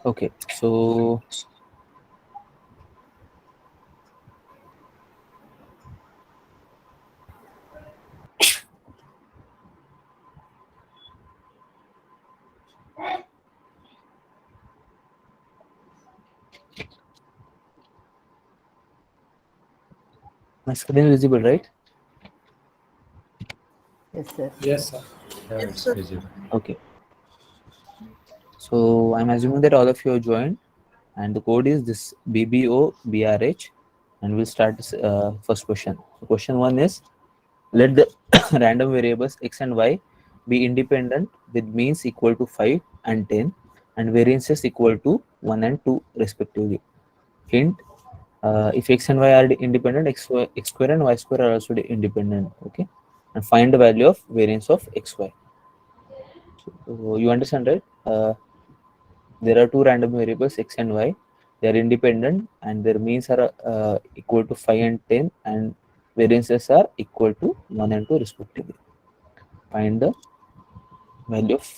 Okay, so my screen is visible, right? Yes, sir. Yes, sir. Yeah, Yes, it's sir. visible. Okay, so I'm assuming that all of you have joined, and the code is this BBOBRH, and we'll start this first question. So question one is, let the random variables x and y be independent with means equal to 5 and 10 and variances equal to 1 and 2 respectively. Hint, if x and y are independent, x square and y square are also independent. Okay, and find the value of variance of xy. So you understand, right? There are two random variables x and y. They are independent and their means are equal to 5 and 10 and variances are equal to 1 and 2 respectively. Find the value of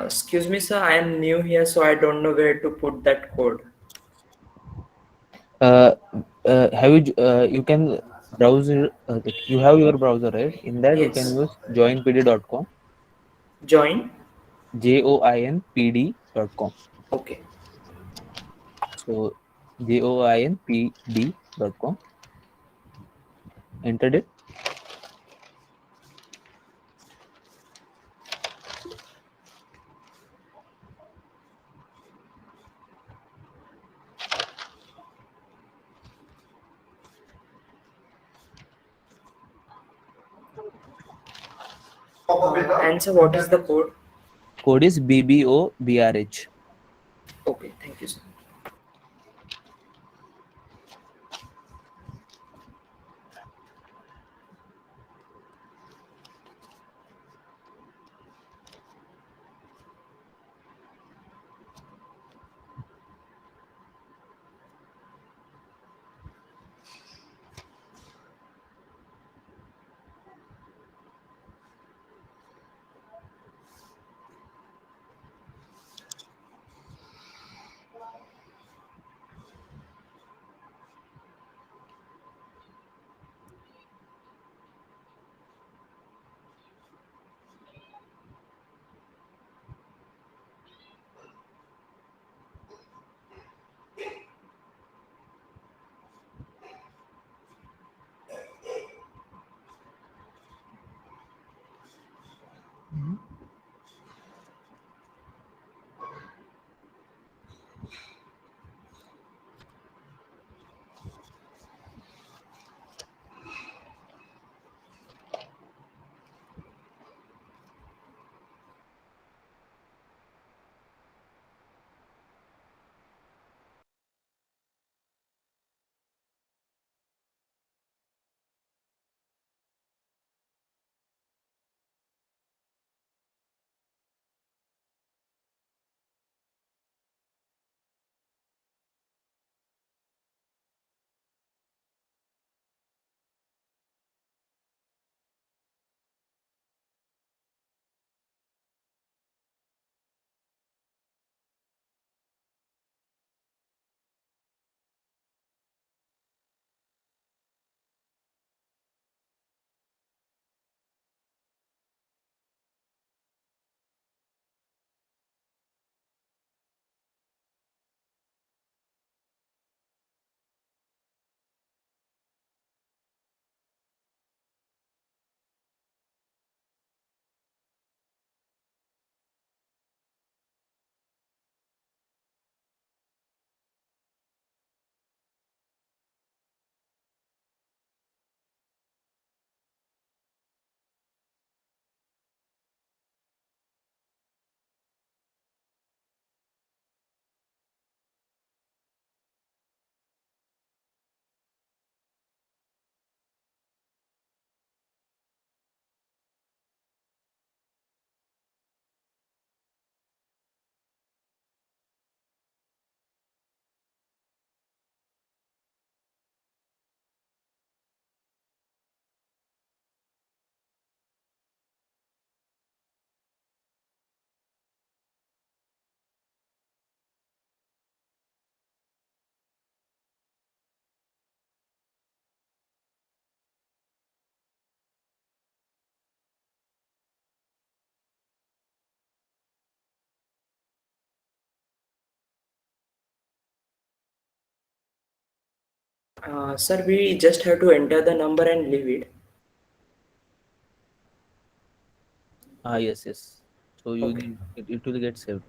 Excuse me, sir. I am new here, so I don't know where to put that code. uh, have you you can browse like you have your browser, right? In that you can Yes. use joinpd.com, Join. joinpd.com. Okay. So joinpd.com. Entered it. Answer. What is the code? Code is BBOBRH. Okay. Thank you, sir. Sir, we just have to enter the number and leave it. Yes, yes. So you Okay. need it will get saved.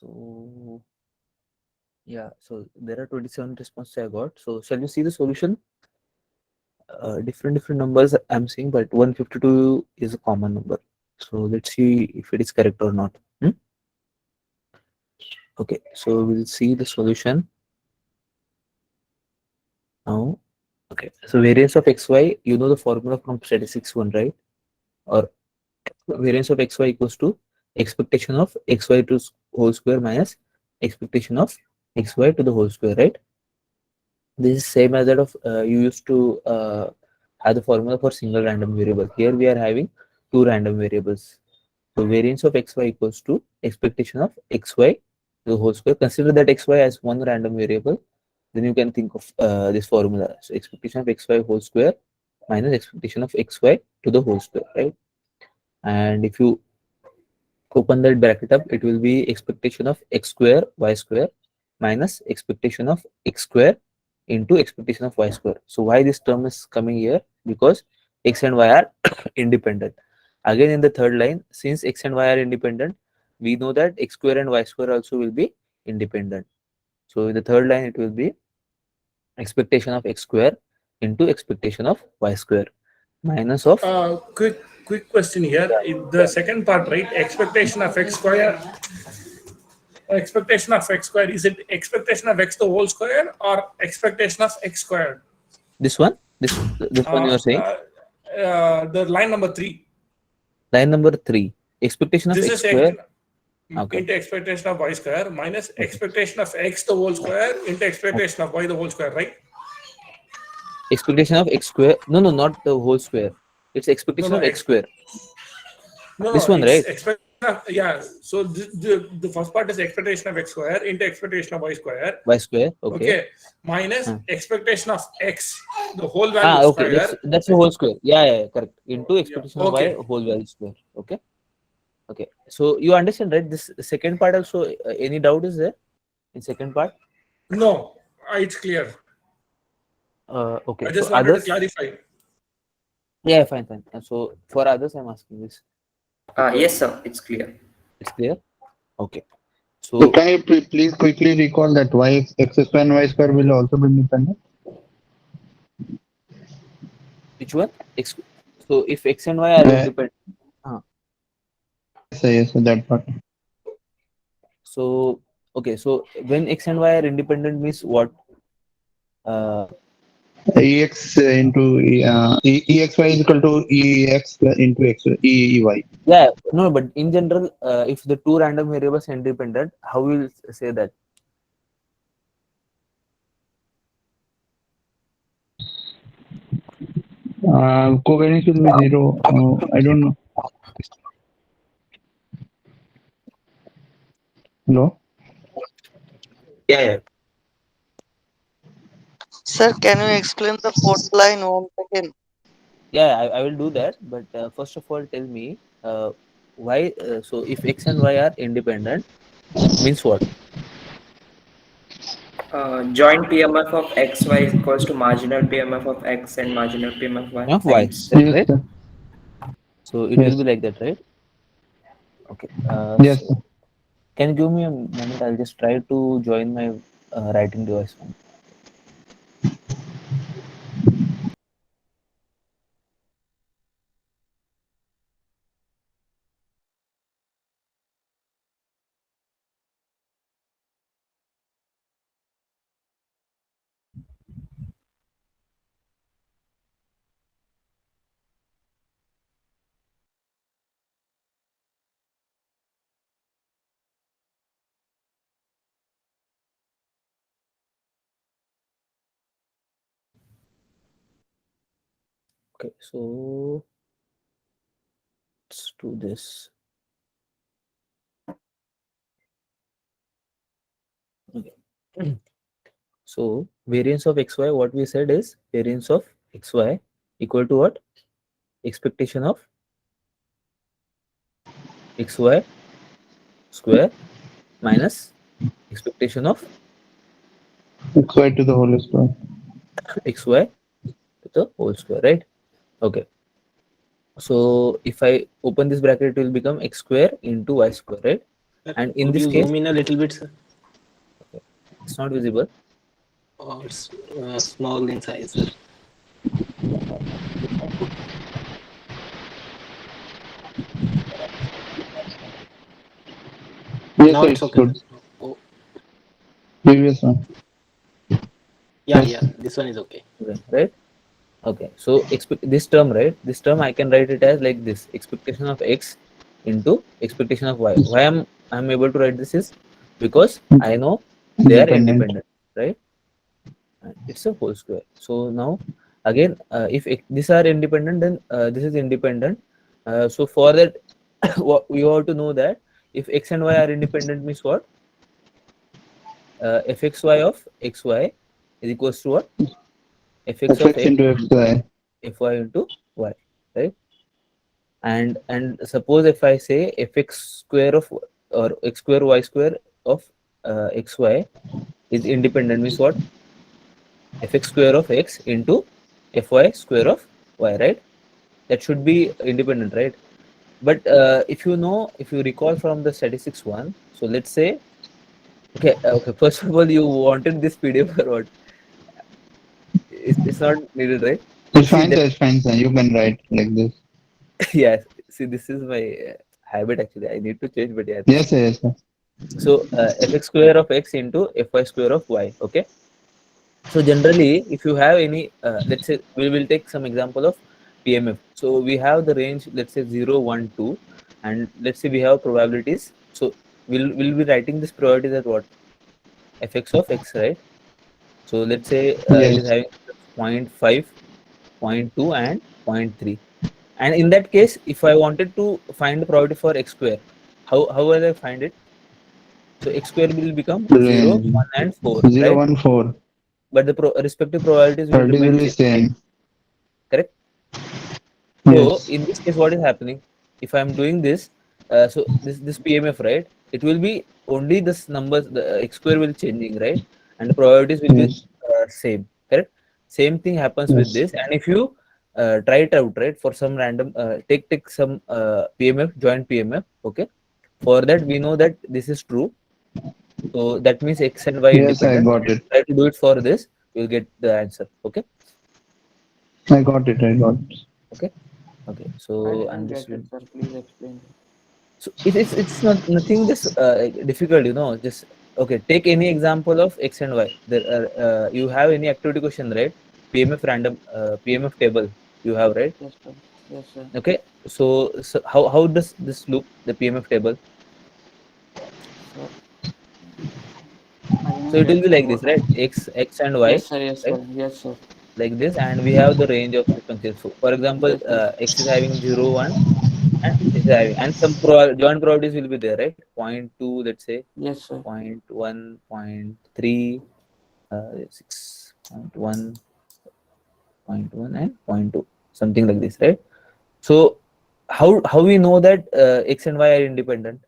So yeah, so there are 27 responses I got. So shall you see the solution? Different numbers I'm seeing, but 152 is a common number. So let's see if it is correct or not. Hmm? Okay, so we'll see the solution now. Okay, so variance of xy, you know the formula from statistics one, right? Or variance of xy equals to expectation of xy to whole square minus expectation of xy to the whole square, right? This is same as that of you used to have the formula for single random variable. Here we are having two random variables. So variance of xy equals to expectation of xy to the whole square. Consider that xy as one random variable. Then you can think of this formula. So expectation of xy whole square minus expectation of xy to the whole square, right? And if you open that bracket up, it will be expectation of x square y square minus expectation of x square into expectation of y square. So why this term is coming here? Because x and y are independent. Again, in the third line, since x and y are independent, we know that x square and y square also will be independent. So in the third line, it will be expectation of x square into expectation of y square minus of Quick question here. In the second part, right? Expectation of x square. Expectation of x square. Is it expectation of x the whole square or expectation of x squared? this one. This one you Uh, are saying. uh, the line number 3. Line number 3. Expectation of This x is square. Okay. into expectation of y square minus Okay. expectation of x the whole square into expectation of y the whole square, right? Expectation of x square. No, not the whole square. It's No, expectation no, of x square. no, This one, it's right? expectation of, yeah. So the first part is expectation of x square into expectation of y square. Y square. Okay. Okay, minus Uh, expectation of x, the whole value okay. square. That's the whole square. Yeah, correct. Into Yeah, expectation of y okay. whole value square. Okay. Okay. So you understand, right? This second part also. Any doubt is there in second part? No, it's clear. Okay. I So just wanted to others. clarify. Yeah, fine. So for others, I'm asking this. Yes, sir. It's clear. It's clear. Okay. So So can you please quickly recall that x square and y square will also be independent? which one? X. So if x and y are independent. Yes, that part. So okay. So when x and y are independent means what? Uh, Ex into exy is equal to ex into x ey. yeah. No, but in general, if the two random variables are independent, how will say that? Covariance will be 0. I don't know. Hello. Yeah. Sir, can you explain the fourth line once again? Yeah, I will do that. But first of all, tell me why. So if x and y are independent, means what? Joint PMF of xy is equals to marginal PMF of x and marginal PMF of y. Of y, Thanks. correct, Yes, right? sir. So it will be Yes. like that, right? Okay. Yes, So sir. can you give me a moment? I'll just try to join my writing device one. Okay, so let's do this. Okay. So variance of xy, what we said is variance of xy equal to what? Expectation of xy square minus expectation of Xy to the whole square. xy to the whole square, right? Okay. So if I open this bracket, it will become x square into y square, right? And in Could this you case, zoom in a little bit, sir? it's not visible. Or it's small in size, sir. Yes, Now sir, it's it's okay, good. sir. Oh, Previous one. yeah. This one is okay. Okay, right? Okay. So expect this term, right? This term I can write it as like this: expectation of x into expectation of y. Why I'm able to write this is because I know they are Independent. independent, right? And it's a whole square. So now again, if these are independent, then this is independent. So for that, what you have to know that if x and y are independent means what? Fxy of xy is equals to what? Fx of Fx x into xy. fy into y, right? And suppose if I say fx square of or x square y square of xy is independent means what? Fx square of x into fy square of y, right? That should be independent, right? But if you recall from the statistics one, so let's say, okay, first of all, you wanted this PDF or what? it's not needed, right? It's See fine, that, sir. It's fine, sir. You can write like this. yes. See, this is my habit actually. I need to change, but yeah. Yes, sir. Yes, sir. So fx square of x into fy square of y. Okay. So generally, if you have any, let's say we will take some example of PMF. So we have the range, let's say 0, 1, 2, and let's say we have probabilities. So we'll be writing this probability as what? Fx of x, right? So let's say it is Yes. having 0.5, 0.2, and 0.3. And in that case, if I wanted to find the probability for x square, how will I find it? So x square will become 0, Range 1, and 4, 0, right? 1, 4. But the respective probabilities will Probability remain will be same, same. correct? So Yes. in this case, what is happening? If I'm doing this, so this PMF, right? It will be only this numbers, the x square will changing, right? And the probabilities will be Yes. same, correct? Same thing happens with Yes. this. And if you try it out, right, for some random, take some PMF, joint PMF, okay? For that, we know that this is true. So that means x and y Yes, I independent. got it. Try to do it for this, you'll get the answer, okay? I got it. I got it. Okay. Okay. I So didn't I'm get just it, sir. Please explain. so it's not nothing just difficult, just okay, take any example of x and y. There are you have any activity question, right? PMF random PMF table you have, right? Yes, sir. Yes, sir. Okay, so how does this look, the PMF table? Sir, I So didn't it will get, be sir. like What? this, right? X and y, Yes, sir. Yes, right? sir. Yes, sir. Like this, and we have the range of frequencies. So for example, Yes, yes. x is having 0, 1, and is having, and some joint probabilities will be there, right? 0.2, let's say, Yes, sir. 0.1, 0.3, 6.1, 0.1, and 0.2, something like this, right? So how we know that x and y are independent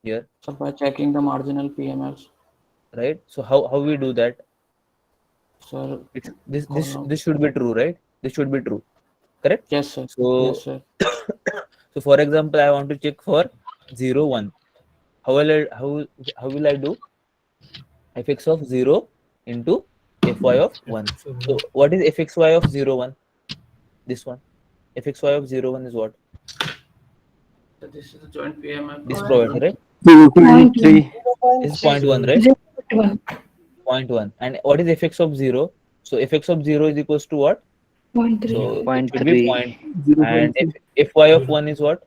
here, Sir, by checking the marginal PMLs. right? So how we do that? Sir, It's this this column. this should be true, right? This should be true, correct? Yes, sir. Yes, So sir. so for example, I want to check for 0, 1. How will I do? Fx of 0 into fy of 1. So what is fxy of 0, 1? This one. Fxy of 0, 1 is what? So this is the joint PML This from property, right? 0.3. This is 0.1, right? 0.1. And what is fx of 0? So fx of 0 is equals to what? So it should be 0.3. point. And if fy of 1 is what?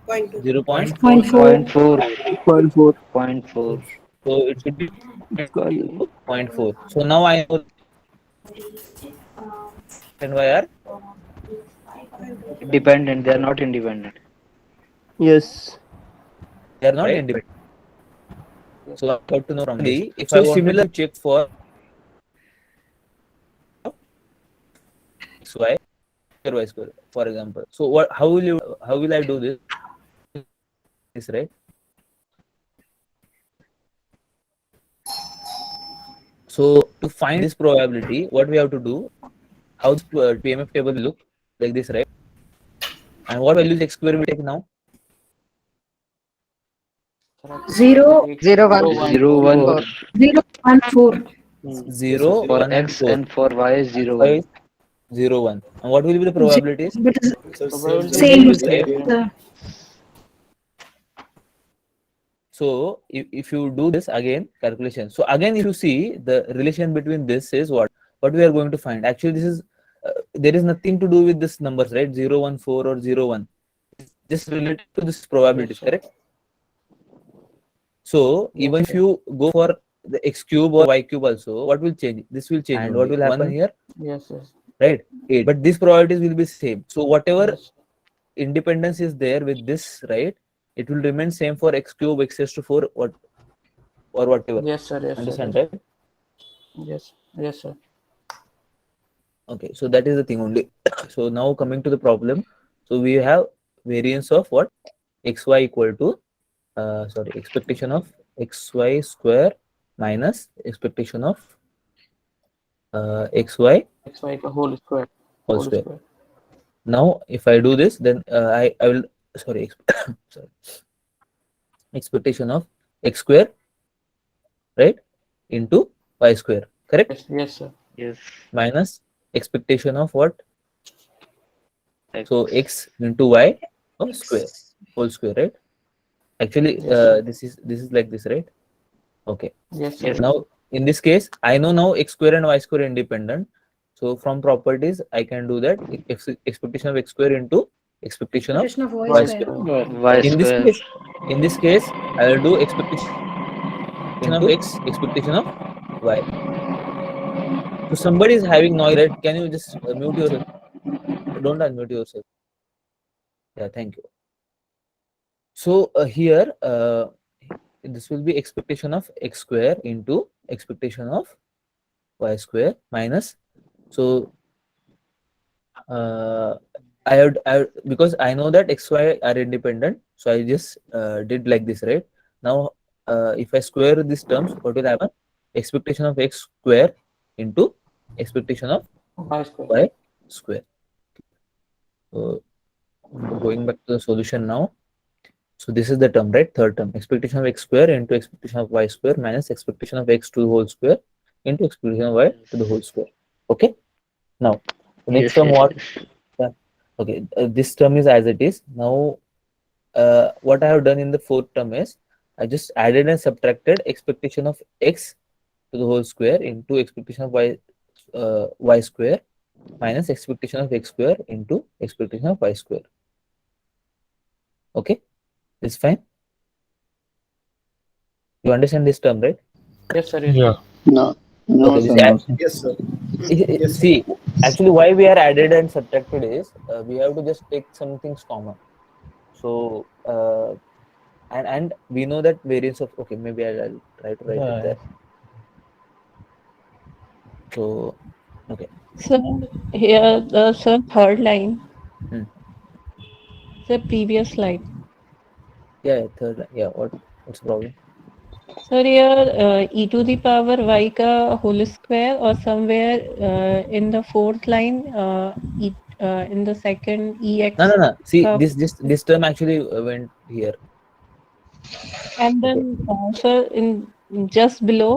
0. 0.4. 0.4. So it should be It's called 0.4. So now I know and y are dependent. They are not independent. Yes. they are not Right? independent. Yes. So I got to know from this. If I wanted to check for xy square y square, for example. So what? How will I do this? This, right? So to find this probability, what we have to do? How this PMF table will look like this, right? And what values x square we take now? Sir, actually, 0, we take 0, 1, 0, 1 4. 0, 1, 4. 0, for 1, and x 4. and for y is And 0, y 1. is 0, 1. And what will be the probabilities? probability Same, will be Same. different. So if you do this again, calculation. So again, if you see the relation between this is what we are going to find. Actually, this is there is nothing to do with this numbers, right? 0, 1, 4 or 0, 1. It's just related to this probabilities, Yes, sir. correct? So Yes, even if sir. you go for the x cube or y cube also, what will change? This will change. And what will happen here? Yes, yes. Right? 8. But these probabilities will be same. So whatever Yes. independence is there with this, right? It will remain same for x cube, x raised to 4, what or whatever. Yes, sir. Yes, sir. Understand, Yes. right? Yes. Yes, sir. Okay, so that is the thing only. So now coming to the problem. So we have variance of what? Xy equal to expectation of xy square minus expectation of xy Xy का whole square. whole square. Now if I do this, then I will sorry expectation of x square, right, into y square, correct? Yes, yes, sir. Yes. minus expectation of what? X. So x into y square, whole square, right? Actually, Yes, sir. this is like this, right? Okay. Yes, sir. Yes. Now in this case, I know now x square and y square independent. So from properties, I can do that expectation of x square into expectation of Expectation of Y y y square. square. Y In this square. case, I will do expectation of x, expectation of y. So somebody is having noise, right? Can you just mute yourself? Don't unmute yourself. Yeah, thank you. So here, this will be expectation of x square into expectation of y square minus. So because I know that x y are independent, so I just did like this, right? Now if I square these terms, what will happen? Expectation of x square into expectation of Y square. y square. So going back to the solution now. So this is the term, right? Third term, expectation of x square into expectation of y square minus expectation of x to the whole square into expectation of y to the whole square. Okay. Now the next Yes. term, Yes. what? Yes. Yeah. Okay, this term is as it is. Now what I have done in the fourth term is I just added and subtracted expectation of x to the whole square into expectation of y square minus expectation of x square into expectation of y square. Okay, it's fine. You understand this term, right? Yes, sir. Yes, Yeah. No, no, Okay, sir, no, sir. Yes, sir. Yes, sir. see, actually, why we are added and subtracted is we have to just take some things common. So and we know that variance of, okay, maybe I'll try to write it Yeah. there. So okay. So here the third line, Hmm. the previous slide. Yeah, third line. Yeah, what's the problem? So here e to the power y ka whole square, or somewhere in the fourth line in the second No, ex no, no. See, ka, this term actually went here. and Okay. then so in just below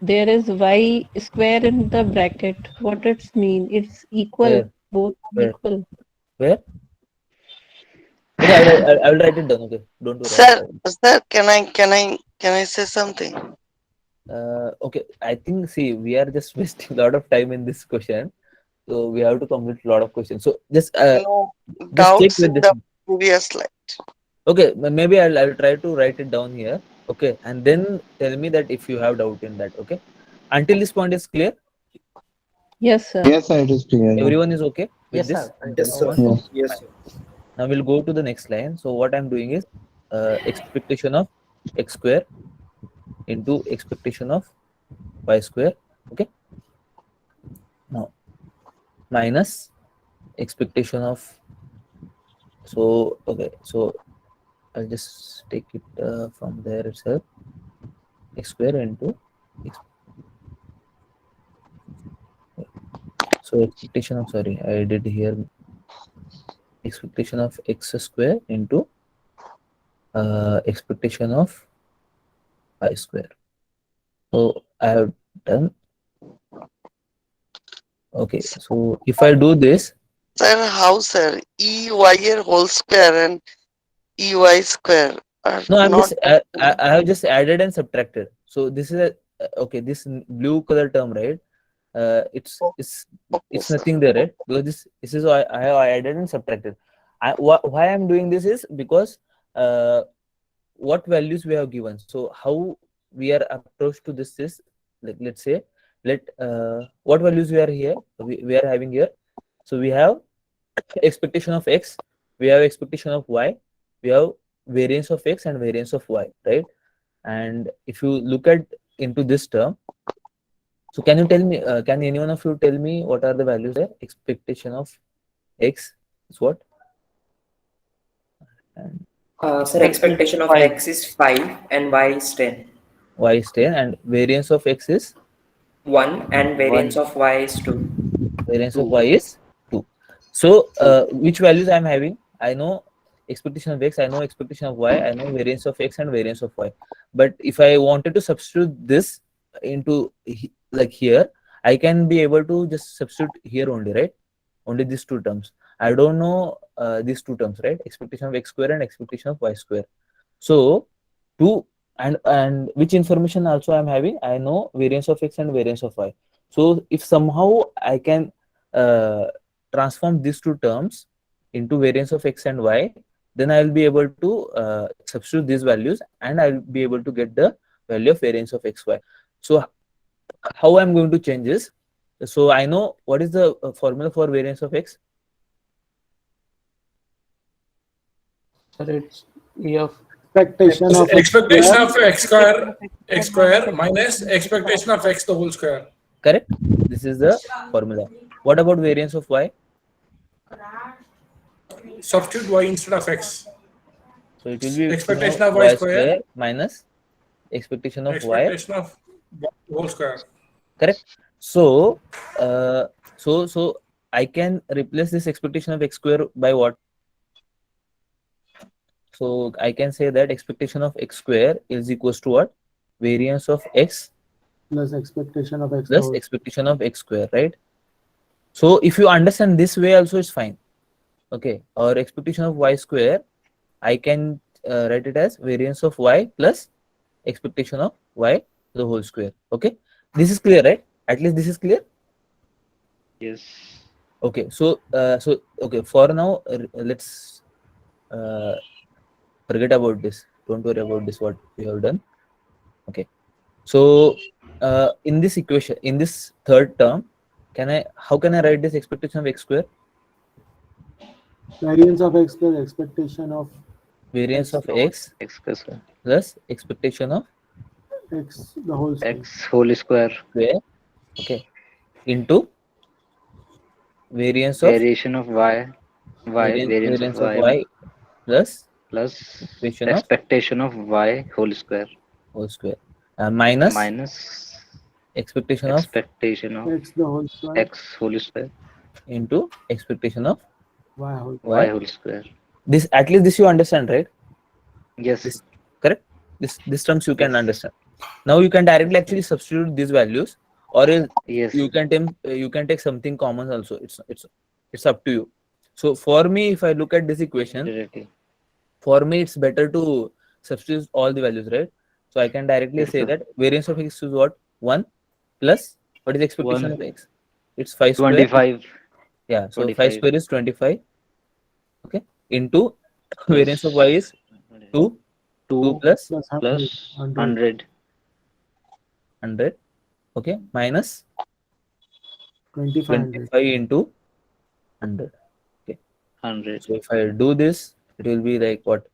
there is y square in the bracket. What it's mean? It's equal. Where? Both are Where? equal. Where? Okay, I'll write it down. Okay, don't worry. I'll Sir, write it. sir, can I say something? Okay, I think, see, we are just wasting a lot of time in this question, so we have to complete a lot of questions. So No just check doubts with in this. the previous slide. Okay, maybe I'll try to write it down here. Okay, and then tell me that if you have doubt in that. Okay, until this point is clear. Yes, sir. Yes, sir, it is clear. Yeah. Everyone is okay with yes, this sir. until Yes, this sir. point. Yes. Yes, sir. Now we'll go to the next line. So what I'm doing is expectation of x square into expectation of y square. Okay. Now minus expectation of, so okay, so I'll just take it from there itself, x square into x. So expectation of, sorry, I did here expectation of x square into expectation of y square. So I have done. Okay, so if I do this, Sir, how, sir? EY whole square and EY square are no, not. I have just added and subtracted. So this is a okay, this blue color term, right? It's Okay, sir. nothing there, right? Because this is why I have added and subtracted. Why I'm doing this is because what values we have given. So how we are approached to this is, like, let's say, what values we are here, we are having here. So we have expectation of x, we have expectation of y, we have variance of x and variance of y, right? And if you look at into this term, so can you tell me, can anyone of you tell me what are the values there? Expectation of x is what? And Sir, expectation of x is 5 and y is 10. y is 10 and variance of x is 1 and variance of y is 2. variance of y is 2. So which values I'm having? I know expectation of x, I know expectation of y, I know variance of x and variance of y. But if I wanted to substitute this into like here, I can be able to just substitute here only, right? Only these two terms. I don't know these two terms, right? Expectation of x square and expectation of y square. So to and which information also I'm having? I know variance of x and variance of y. So if somehow I can transform these two terms into variance of x and y, then I will be able to substitute these values and I'll be able to get the value of variance of xy. So how I'm going to change this? So I know what is the formula for variance of x. Sir, it's E of Expectation of Expectation of x square minus expectation of x the whole square. Correct. This is the formula. What about variance of y? Substitute y instead of x. So it will be Expectation of y square minus expectation of y. Expectation of y whole square. Correct. So so I can replace this expectation of x square by what? So I can say that expectation of x square is equals to what? Variance of x plus expectation of x plus expectation of x square, right? So if you understand this way also, it's fine. Okay, or expectation of y square, I can write it as variance of y plus expectation of y the whole square. Okay, this is clear, right? At least this is clear. Yes. Okay, so okay, for now let's forget about this. Don't worry about this, what we have done. Okay, so in this equation, in this third term, how can I write this expectation of x square? variance of x plus expectation of Variance of x X plus plus expectation of x the whole square. x whole square. square, okay, into variance of Variation of y. Variance of y y plus plus expectation of expectation of y whole square whole square minus minus expectation of x expectation of the whole square x whole square into expectation of y whole y y. whole square. This, at least this you understand, right? Yes. This, correct? This terms you can Yes. understand. Now you can directly actually substitute these values, or else Yes. you can take something common also. It's up to you. So for me, if I look at this equation, Directly. for me it's better to substitute all the values, right? So I can directly Yes, say sir. that variance of x is what? 1 plus what is the expectation 1. of x? It's 5 square. 25. Yeah, so 5 25. square is 25. Okay, into variance of y is 2 plus plus plus 100 100. Okay, minus 2500 25 into 100. Okay, 100. so if I do this, it will be like what?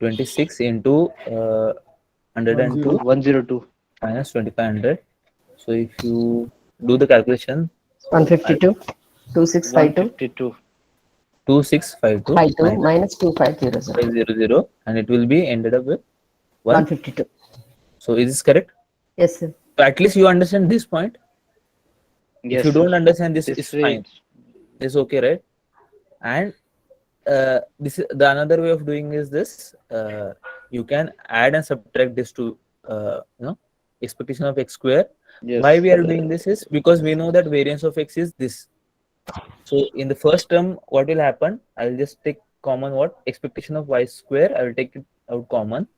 26 into 102 102. minus 2500. So if you do the calculation, 152, 2652, 152. 2652 52 minus 2500, 500, and it will be ended up with 152. So is this correct? Yes, sir. So at least you understand this point. Yes, If you don't understand this, this it's way fine. It's okay, right? And this is the another way of doing is this. You can add and subtract this to expectation of x square. Yes. Why we are doing this is because we know that variance of x is this. So in the first term, what will happen? I'll just take common what? Expectation of y square. I will take it out common.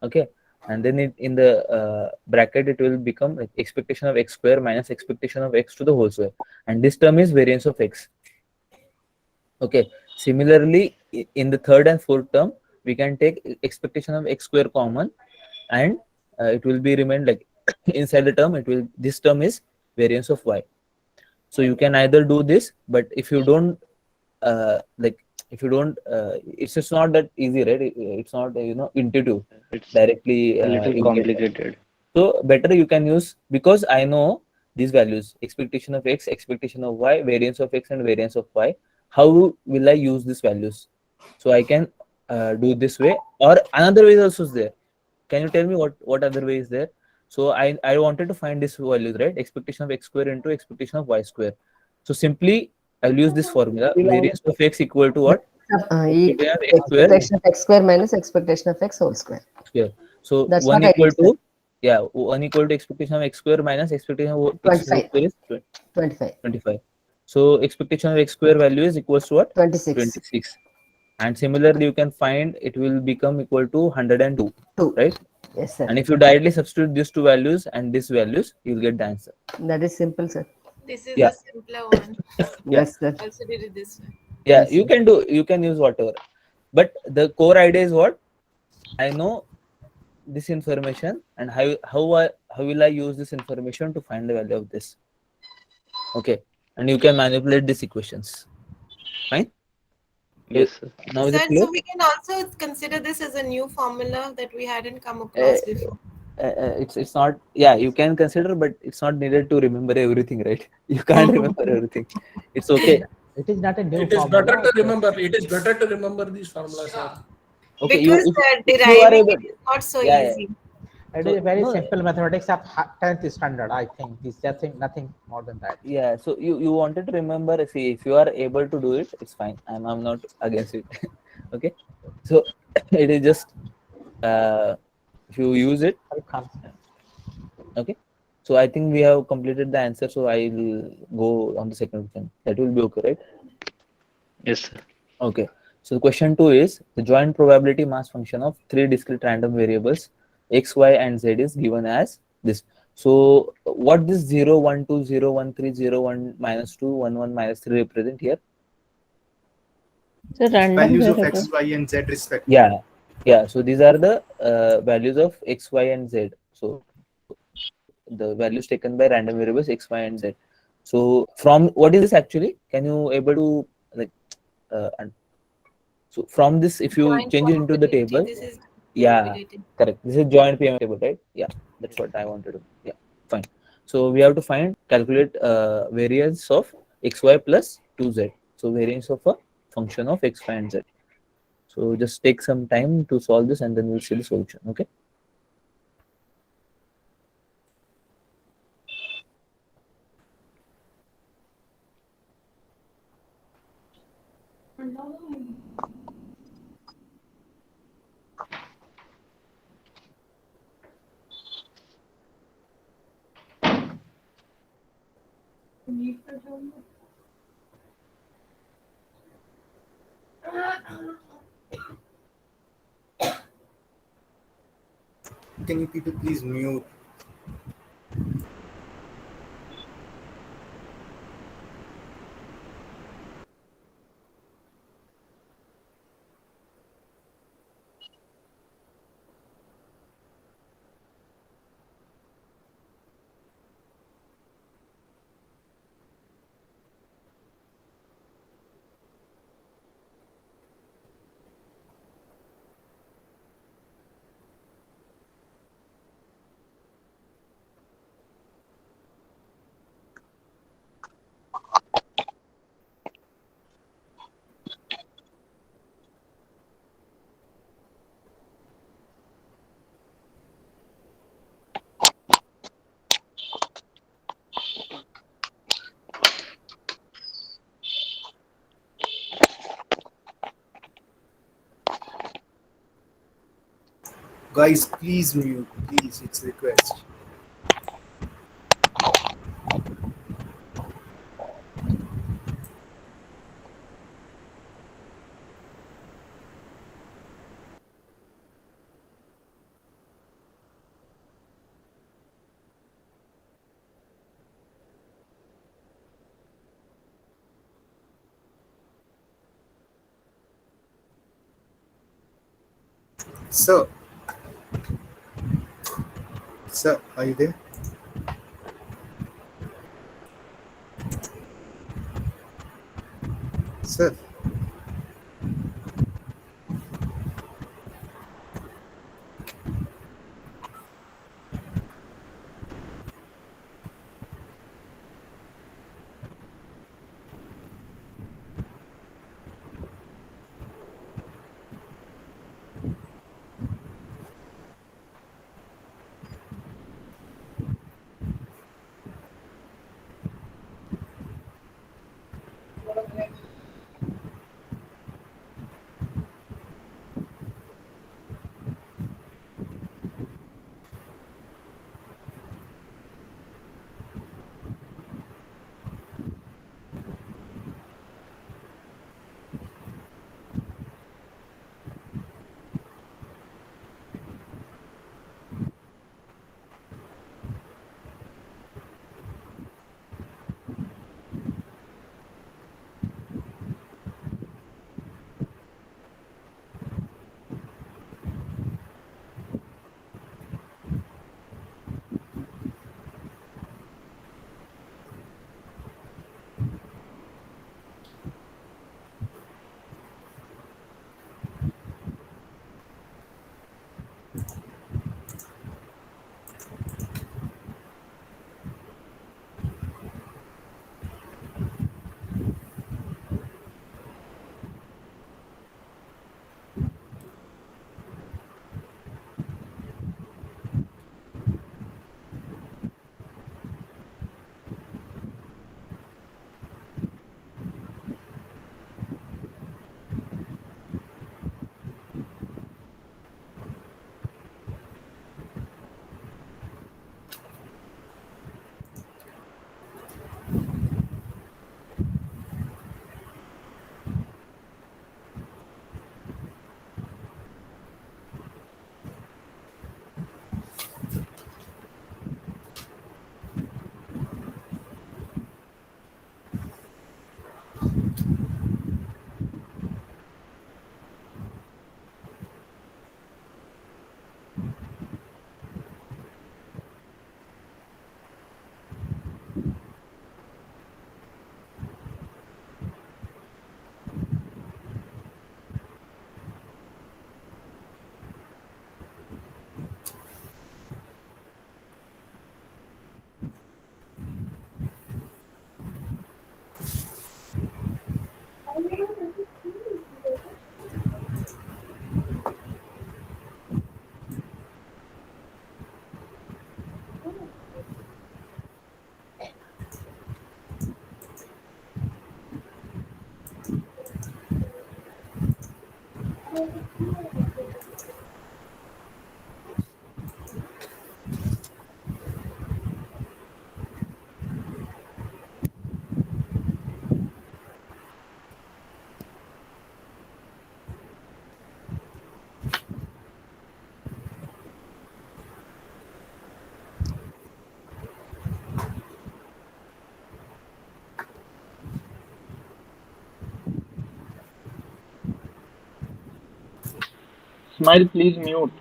Okay. And then in the bracket, it will become like expectation of x square minus expectation of x to the whole square. And this term is variance of x. Okay. Similarly, in the third and fourth term, we can take expectation of x square common, and it will be remain like inside the term. This term is variance of y. So you can either do this, but if you don't it's just not that easy, right? It's not intuitive. It's Directly a little complicated. So better you can use, because I know these values: expectation of x, expectation of y, variance of x, and variance of y. How will I use these values? So I can do this way, or another way also is there. Can you tell me what other way is there? So I wanted to find this values, right? Expectation of x square into expectation of y square. So simply I'll use this formula: variance of x equal to what? Expectation of x square Expectation of x square minus expectation of x whole square. square. So That's 1 what I equal did, to Yeah, 1 equal to expectation of x square minus expectation of x whole 25. square is 25. 25. So expectation of x square value is equals to what? 26. 26. And similarly, you can find it will become equal to 102, 2. right? Yes, sir. And if you directly substitute these two values and these values, you will get the answer. That is simple, sir. This is Yeah. a simpler one. Yes, sir. Also did it this way. Yeah, Yes, you sir. you can use whatever. But the core idea is what? I know this information and how will I use this information to find the value of this? Okay, and you can manipulate these equations. Fine. Yes, sir. Now is it Sir, clear? so we can also consider this as a new formula that we hadn't come across before. It's not, yeah, you can consider, but it's not needed to remember everything, right? You can't remember everything. It's okay. It is not a new It is formula. better to remember. It is better to remember these formulas, sir. Okay, Because if you are deriving able, it is not so yeah, easy. It So, is very no, simple mathematics of 10th standard, I think. This nothing more than that. yeah, so you wanted to remember, see, if you are able to do it, it's fine. I'm not against it. Okay, so it is just if you use it. Okay, so I think we have completed the answer, so I will go on the second question. That will be okay, right? Yes, sir. Okay, so question 2 is the joint probability mass function of three discrete random variables x, y, and z is given as this. So what this 0, 1, 2, 0, 1, 3, 0, 1, minus 2, 1, 1, minus 3 represent here? So random Values of variable. x, y, and z respectively. Yeah, yeah. So these are the values of x, y, and z. So the values taken by random variables x, y, and z. So from what is this actually? Can you able to like so from this, if you Joint change it into the probability, table, this is yeah, probability. correct. This is joint PMF table, right? Yeah, that's what I wanted to. Yeah, fine. So we have to calculate variance of xy plus 2z. So variance of a function of x, y, and z. So just take some time to solve this, and then we'll see the solution. Okay. Can you people please mute? Guys, please mute. Please, it's a request. Sir. Sir, are you there? Sir. Smile, please mute.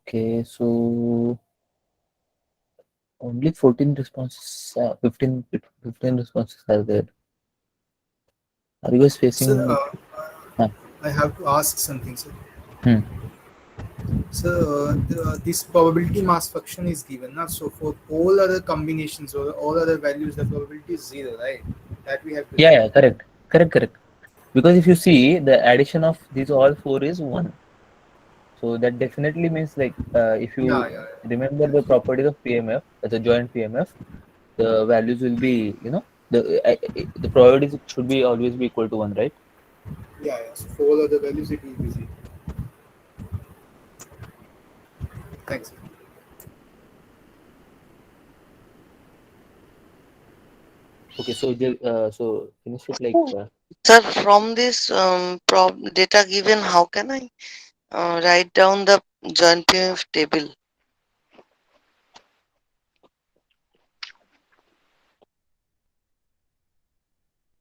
Okay, so only 14 responses, 15 responses are there. Are you guys facing? Sir, Huh. I have to ask something, sir. Hmm. So this probability mass function is given now. So for all other combinations or all other values, the probability is 0, right? That we have to. Yeah, correct. Because if you see, the addition of these all four is 1. So that definitely means, like, if you Yeah. remember the properties of PMF, as a joint PMF, the values will be, the probabilities should be always be equal to 1, right? Yeah. So for all other values, it will be 0. Thanks. Okay, so finish it like. Sir, from this data given, how can I write down the joint PMF table?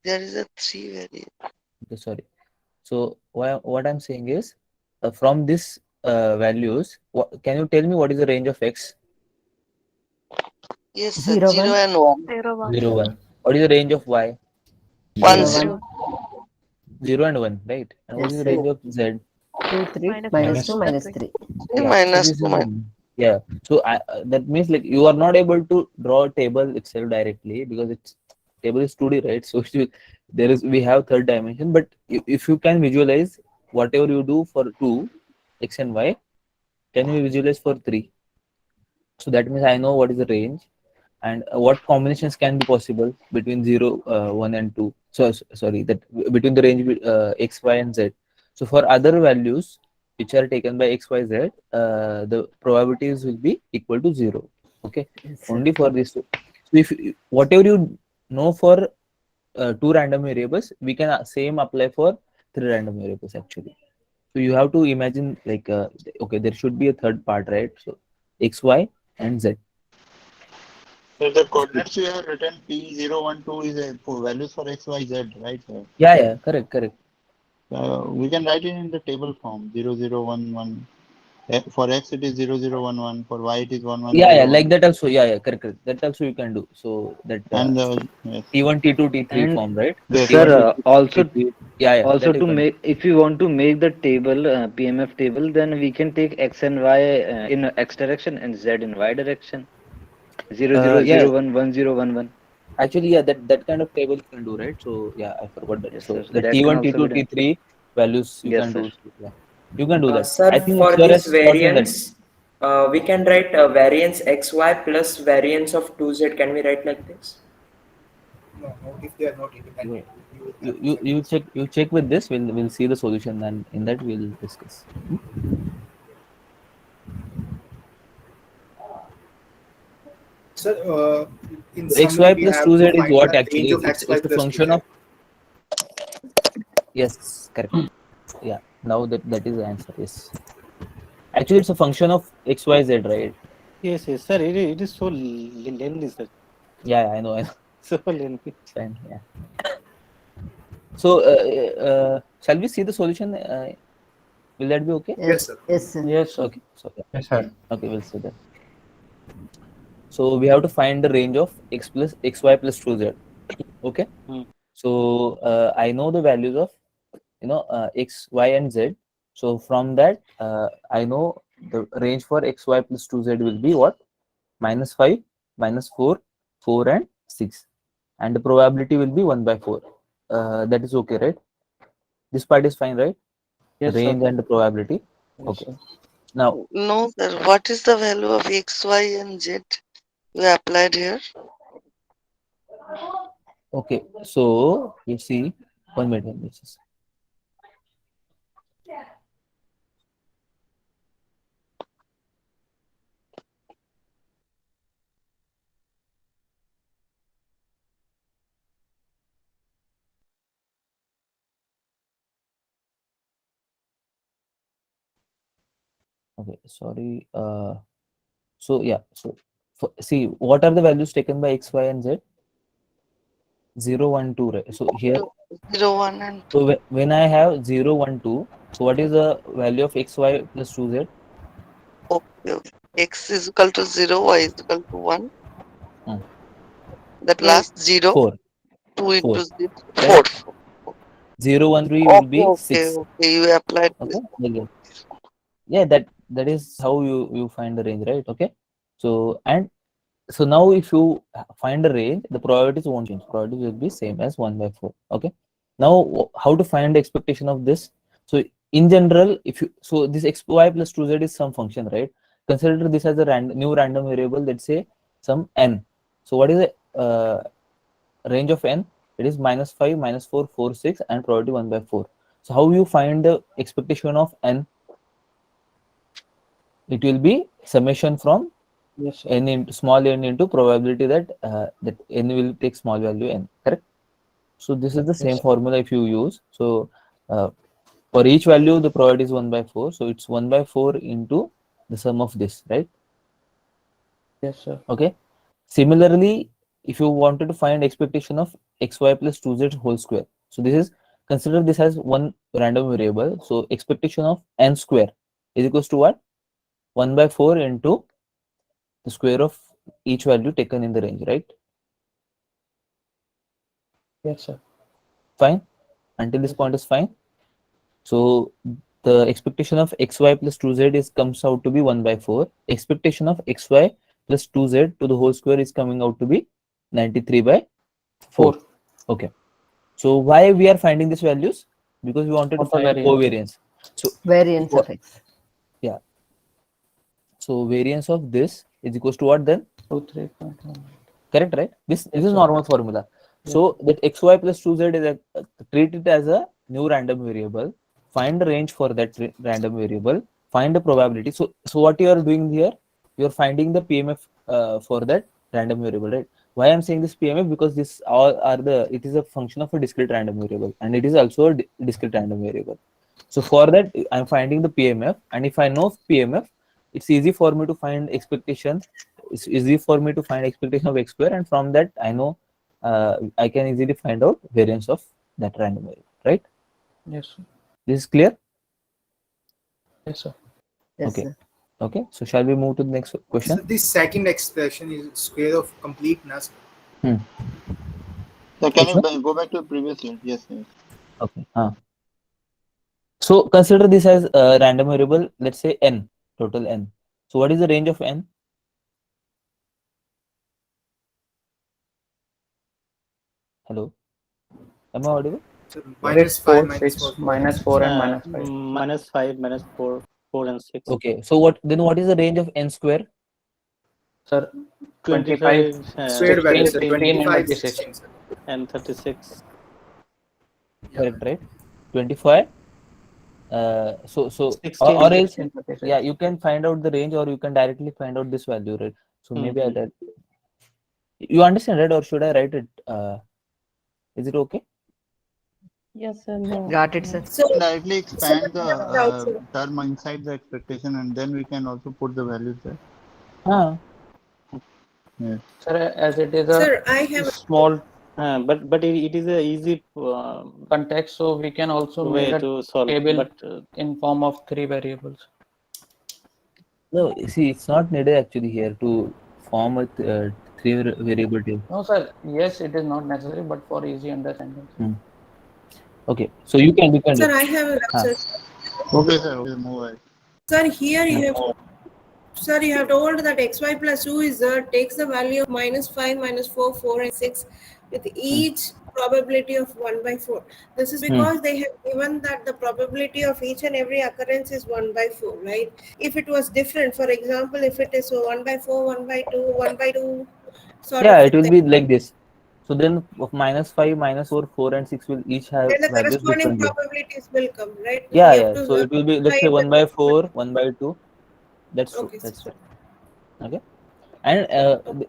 There is a 3 variable. Okay, sorry. So what I'm saying is, from this values, can you tell me what is the range of x? Yes, sir. 0 and 1. 0, 1. What is the range of y? 1, 0. 0 and 1, right? And what Yes, is the sir. range of z? 2, 3, minus 2, minus 3. Yeah, so Minus this 2, is minus. yeah. So that means, like, you are not able to draw a table itself directly because it's table is 2D, right? So we have third dimension, but if you can visualize whatever you do for 2 x and y, can you visualize for 3? So that means I know what is the range and what combinations can be possible between 0, 1 and 2. Sorry, that between the range x, y and z. So for other values which are taken by x, y, z, the probabilities will be equal to 0. Okay, Yes, sir. only for this. So if whatever you know for 2 random variables, we can same apply for 3 random variables actually. So you have to imagine, like, okay, there should be a third part, right? So x, y, and z. So the coordinates you have written P012 is a values for x, y, z, right, sir? Yeah, correct. We can write it in the table form 0011. For x it is 0011. For y it is 1101. Yeah, like that also. Yeah, correct. That also you can do. So that And yes. T1, T2, T3 And form, right? Yes, sir, T1, T2, also T3. Yeah, also that you to can do. make, if you want to make the table PMF table, then we can take x and y in x direction and z in y direction. 0 0 Yeah, 0 1 1 0 1 1. actually, yeah, that kind of table you can do, right? So yeah, I forgot that. Yes, So sir. the That can T1, also be T2, done. T3 values you Yes, can sir. do. So, yeah, you can do that. Sir, I think for this Suresh was in that. variance, we can write variance xy plus variance of 2z. Can we write like this? No, if they are not independent. You check with this. We'll see the solution, and in that we'll discuss. Sir, in So summary, xy we plus have 2z to is find what the actually? range of It's xy the plus 2z. function of, yes, correct. Yeah, now that is the answer. Yes, actually it's a function of xyz, right? Yes, yes, sir. It is so lengthy, sir. Yeah, I know. So lengthy. Fine. Yeah. So shall we see the solution? Will that be okay? Yes, sir. Yes, sir. Yes, sir. Okay. So yeah. Yes, sir. Okay, we'll see that. So we have to find the range of xy plus 2z. Okay. Hmm. So I know the values of x, y, and z. So from that, I know the range for xy plus 2z will be what? -5, -4, 4, and 6. And the probability will be 1 by 4. That is okay, right? This part is fine, right? Yes, Range sir. and the probability. Yes, Okay. sir. Now, No, sir. What is the value of x, y, and z you applied here? okay. So you see, 1 minute. Okay, sorry. So yeah. So see, what are the values taken by x, y, and z? 0, 1, 2, right? So here, 0, 1, and 2. so when I have 0, 1, 2, so what is the value of x, y plus 2z? Okay, okay. X is equal to 0, y is equal to 1. Hmm. That last 0, 4. 2 into 4. 0, 4. Correct? 0, 1, 3 will Okay, be okay, 6. okay. You applied this. Okay. Again. Yeah, that is how you find the range, right? Okay. So and so now if you find the range, the probabilities won't change. Probabilities will be same as 1 by 4. Okay. Now how to find the expectation of this? So in general, if you, so this x, y plus 2z is some function, right? Consider this as a new random variable, let's say some n. So what is the range of n? It is -5, -4, 4, 6, and probability 1 by 4. So how you find the expectation of n? It will be summation from Yes, sir. n into small n into probability that that n will take small value n. Correct. So this is the same Yes, sir. formula if you use. So for each value the probability is 1 by 4. So it's 1 by 4 into the sum of this, right? Yes, sir. Okay. Similarly, if you wanted to find expectation of xy plus 2z whole square, so this is, consider this as one random variable. So expectation of n square is equals to what? 1 by 4 into the square of each value taken in the range, right? Yes, sir. Fine. Until this point is fine. So the expectation of xy plus 2z is comes out to be 1 by 4. Expectation of xy plus 2z to the whole square is coming out to be 93 by 4. 4. Okay. So why we are finding these values? Because we wanted to Auto find variance. covariance. So Variance of x. yeah. So variance of this is equals to what then? 3.1. Correct, right? This Yes, is sir. normal formula. Yes. So that xy plus 2z is treat it as a new random variable. Find the range for that random variable. Find the probability. So what you are doing here? You are finding the PMF for that random variable, right? Why I'm saying this PMF? Because this all are the, it is a function of a discrete random variable, and it is also a discrete random variable. So for that I'm finding the PMF, and if I know PMF, it's easy for me to find expectation. It's easy for me to find expectation of x square, and from that I know I can easily find out variance of that random variable, right? Yes, sir. This is clear? Yes, sir. Yes, Okay. sir. Okay, so shall we move to the next question? So this second expression is square of completeness. Hmm. So can Which you one? go back to the previous slide? Yes, yes. Okay. So consider this as a random variable, let's say n, total n. So what is the range of n? Hello, am I audible? So Yes, -5, 4, -4, 6, 4, and 6. -4, and -5. -5, -4, 4, and 6. Okay, so what is the range of n square? Sir, 25, 25, Square 16, value, sir. 16, and 25, 36. 16, sir. and 36. Correct, right? 25. So or 16, else, 16, 36. yeah, you can find out the range, or you can directly find out this value, right? So maybe I'll You understand, right? Or should I write it? Is it okay? Yes, sir. No. Got it, sir. So, Directly so expand I have a doubt, the sir. term inside the expectation, and then we can also put the values there. Yeah. Sir, as it is Sir, I a have small, but it is a easy context, so we can also way make a to solve. table But in form of 3 variables. No, see, it's not needed actually here to form a variable table. No, sir. Yes, it is not necessary, but for easy understanding. Okay, so you can do. Sir, I have a doubt, sir. Okay, sir. Okay, move ahead. Sir, here you have, sir, you have told that xy plus 2 is takes the value of -5, -4, 4, and 6 with each probability of 1 by 4. This is because they have given that the probability of each and every occurrence is 1 by 4, right? If it was different, for example, if it is 1 by 4, 1 by 2, 1 by 2, sort Yeah, of it will thing, be like this. So then -5, -4, 4, and 6 will each have then the values corresponding differently. probabilities will come, right? Yeah, We have yeah. to So it will be, let's say, 1 by 4, 1 by 2. That's true. okay, That's sir. true. Okay. And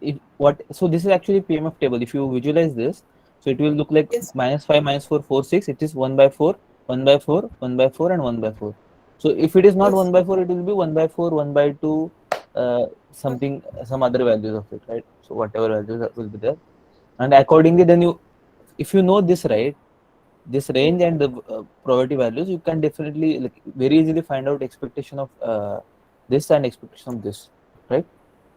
if what, so this is actually PMF table. If you visualize this, so it will look like Yes. -5, -4, 4, 6. It is 1 by 4, 1 by 4, 1 by 4, and 1 by 4. So if it is not Yes. 1 by 4, it will be 1 by 4, 1 by 2, something, some other values of it, right? So whatever values that will be there, and accordingly, then you, if you know this, right, this range and the probability values, you can definitely, like, very easily find out expectation of this and expectation of this, right?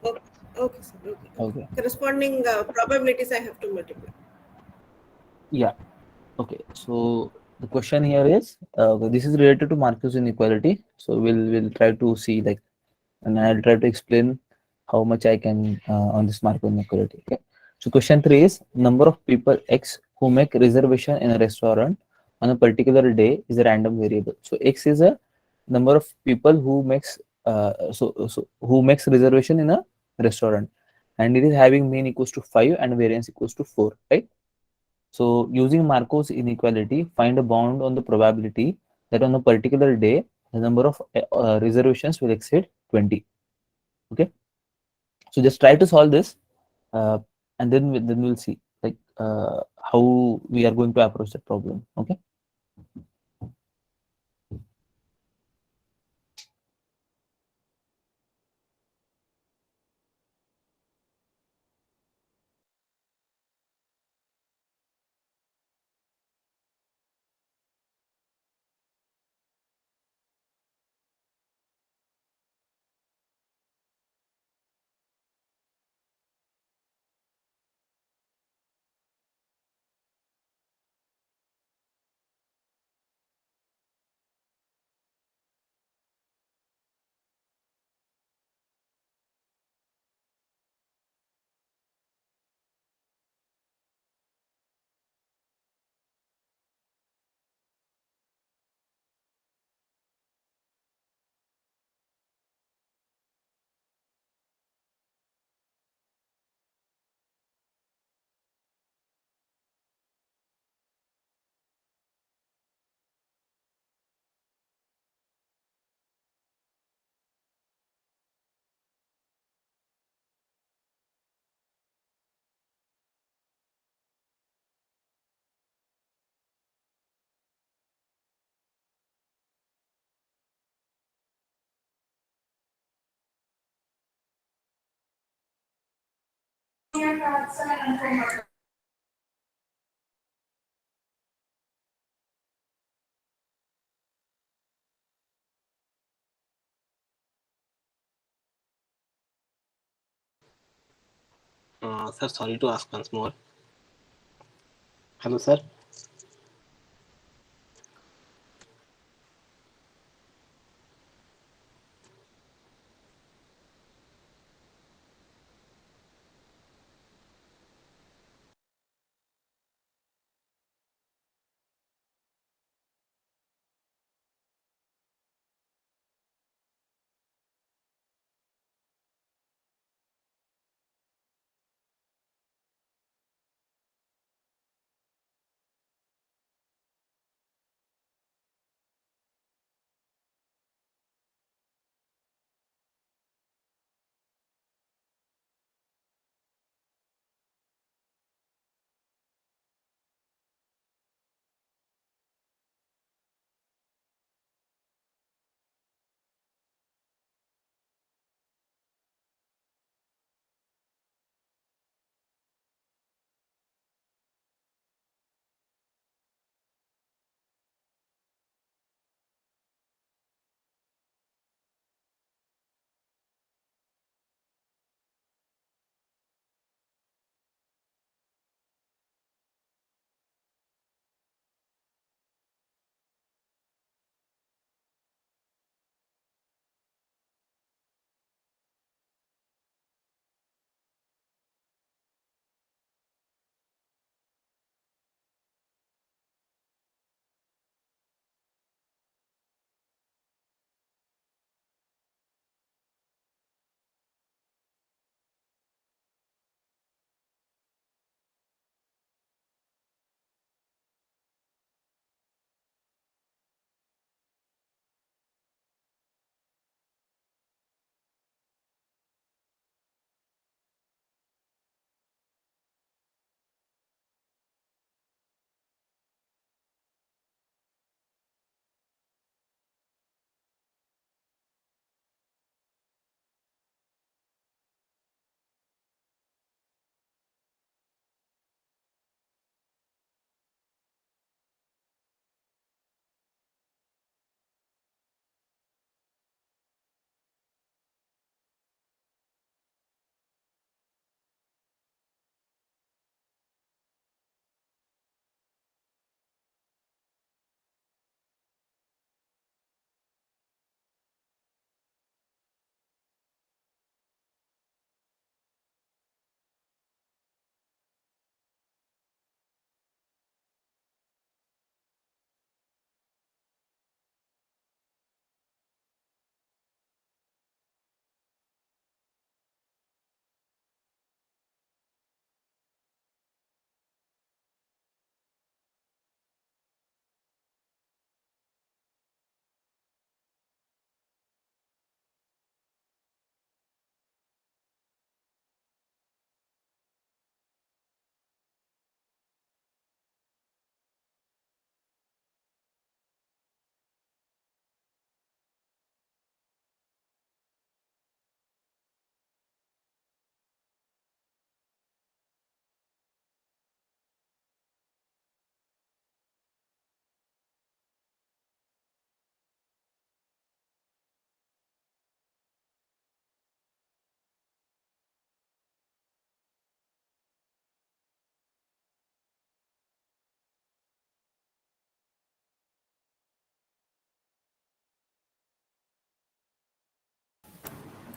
Okay, okay, sir. Okay. Okay. Corresponding probabilities I have to multiply. Yeah. Okay. So the question here is, this is related to Markov inequality. So we'll try to see, like, and I'll try to explain how much I can on this Markov inequality. Okay. So question 3 is, number of people X who make reservation in a restaurant on a particular day is a random variable. So X is a number of people who makes who makes reservation in a restaurant, and it is having mean equals to 5 and variance equals to 4, right? So using Markov's inequality, find a bound on the probability that on a particular day, the number of reservations will exceed 20. Okay. So just try to solve this, and then we'll see, like, how we are going to approach that problem. Okay. sir, sorry to ask once more. Hello, sir.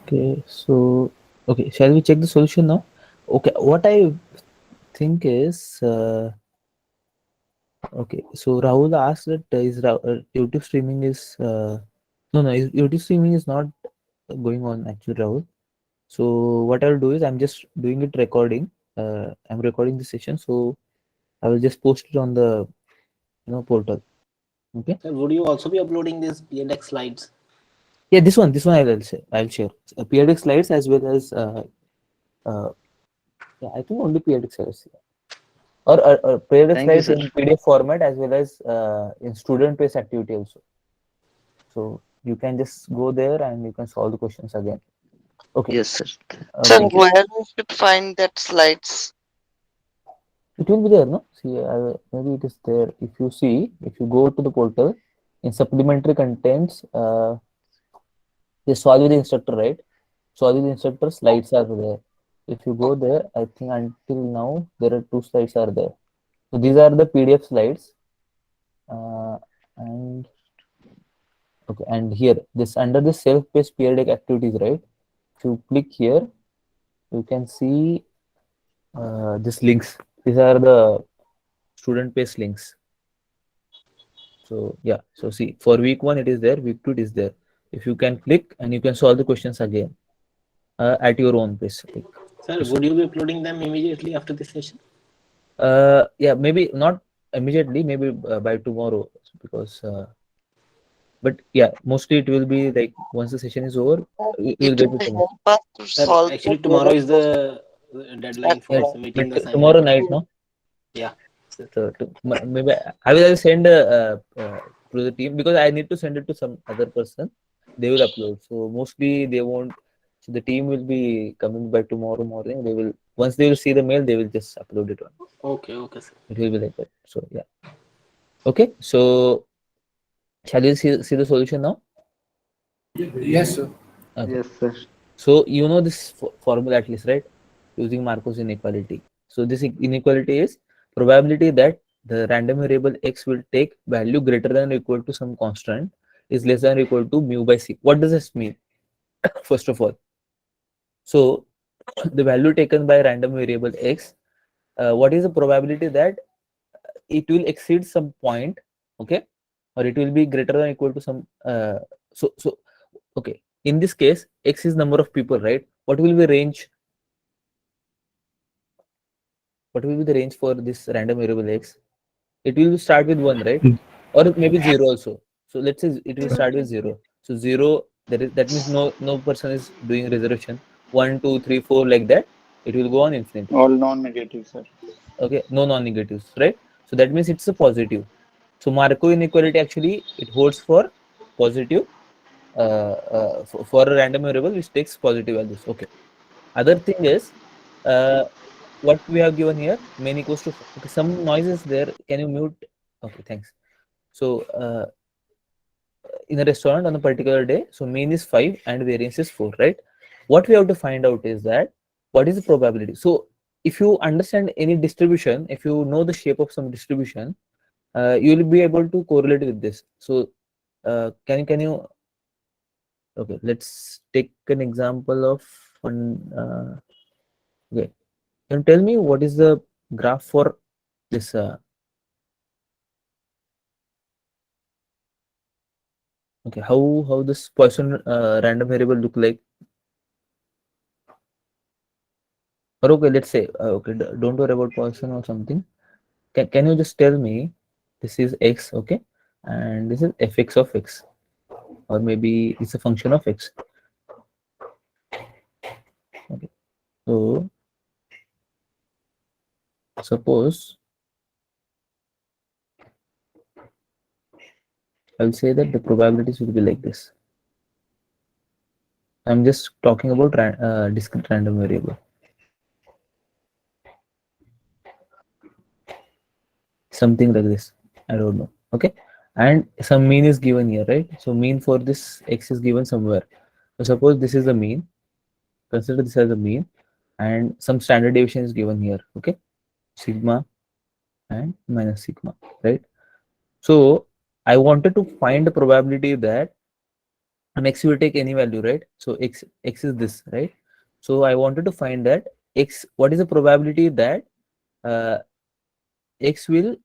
Okay, so okay, shall we check the solution now? Okay, what I think is okay. So Rahul asked that YouTube streaming is no, YouTube streaming is not going on actually, Rahul. So what I'll do is I'm just doing it recording. I'm recording the session, so I will just post it on the portal. Okay. Sir, would you also be uploading these PLX slides? Yeah, this one I'll share periodic slides as well as yeah, I think only periodic slides. Yeah. Or periodic Thank you, slides sir. in PDF format as well as in student-based activity also. So you can just go there and you can solve the questions again. Okay. Yes, sir. So Thank you. where we should find that slides? It will be there, no? See, maybe it is there. If you go to the portal in supplementary contents, you solve with the instructor, right? Solve with the instructor slides are there. If you go there, I think until now there are 2 slides are there. So these are the PDF slides, and okay, and here this under the self-paced periodic activities, right? If you click here, you can see these links. These are the student-based links. So yeah, so see, for week 1 it is there, week 2 it is there. If you can click and you can solve the questions again at your own pace. Sir, would you be uploading them immediately after this session? Yeah, maybe not immediately, maybe by tomorrow, because but yeah, mostly it will be like once the session is over, we will It get will it. help us to Sir, solve actually the tomorrow is PLX the deadline for submitting the But assignment. tomorrow night, no? Yeah. So maybe I will send to the team because I need to send it to some other person. They will upload. So mostly they won't. So the team will be coming by tomorrow morning. They will once they will see the mail, they will just upload it on. Okay, okay, sir. It will be like that. So yeah. Okay. So shall we see the solution now? Yes, sir. Okay. Yes, sir. So you know this formula at least, right? Using Markov's inequality. So this inequality is probability that the random variable x will take value greater than or equal to some constant is less than or equal to mu by c. What does this mean? First of all, so the value taken by random variable x, what is the probability that it will exceed some point, okay, or it will be greater than or equal to some so okay, in this case x is number of people, right? What will be range? What will be the range for this random variable x? It will start with 1, right? Or maybe 0 also. So let's say it will start with 0. So 0, that means no person is doing reservation. 1, 2, 3, 4, like that. It will go on infinity. All non-negative, sir. Okay, no non-negatives, right? So that means it's a positive. So Markov inequality actually it holds for positive for a random variable which takes positive values. Okay. Other thing is what we have given here, main equals to okay, some noises there. Can you mute? Okay, thanks. So in a restaurant on a particular day, so mean is 5 and variance is 4, right? What we have to find out is that what is the probability. So if you understand any distribution, if you know the shape of some distribution, you will be able to correlate with this. So can you okay, let's take an example of one. Okay, can you tell me what is the graph for this? Okay, how this Poisson random variable look like? Or okay, let's say okay, don't worry about Poisson or something. Can you just tell me this is x, okay, and this is fx of x, or maybe it's a function of x. Okay, so suppose I'll say that the probabilities will be like this. I'm just talking about discrete random variable. Something like this. I don't know. Okay. And some mean is given here, right? So mean for this x is given somewhere. So suppose this is the mean. Consider this as a mean. And some standard deviation is given here. Okay. Sigma and minus sigma, right? So I wanted to find the probability that and x will take any value, right? So x is this, right? So I wanted to find that x, what is the probability that x will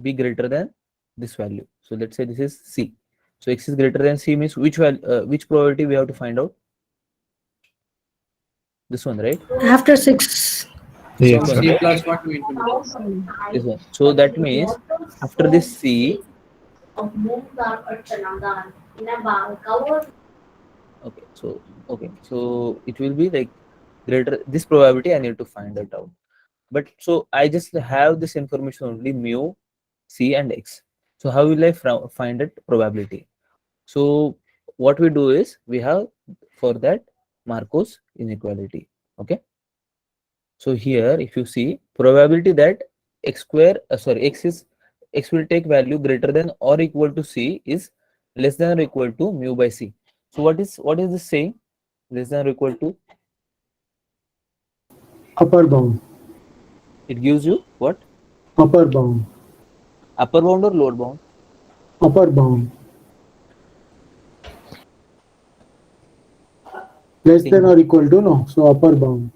be greater than this value. So let's say this is c. So x is greater than c means which value, which probability we have to find out? This one, right? After 6. This From one, C right? plus what we implement. This one. So that means after this c, okay, so it will be like greater, this probability I need to find that out. But so I just have this information only, mu, c and x. So how will I find that probability? So what we do is we have for that Markov's inequality. Okay. So here if you see probability that x square, x will take value greater than or equal to c is less than or equal to mu by c. So what is this saying? Less than or equal to? Upper bound. It gives you what? Upper bound. Upper bound or lower bound? Upper bound. Less than or equal to, no. So upper bound.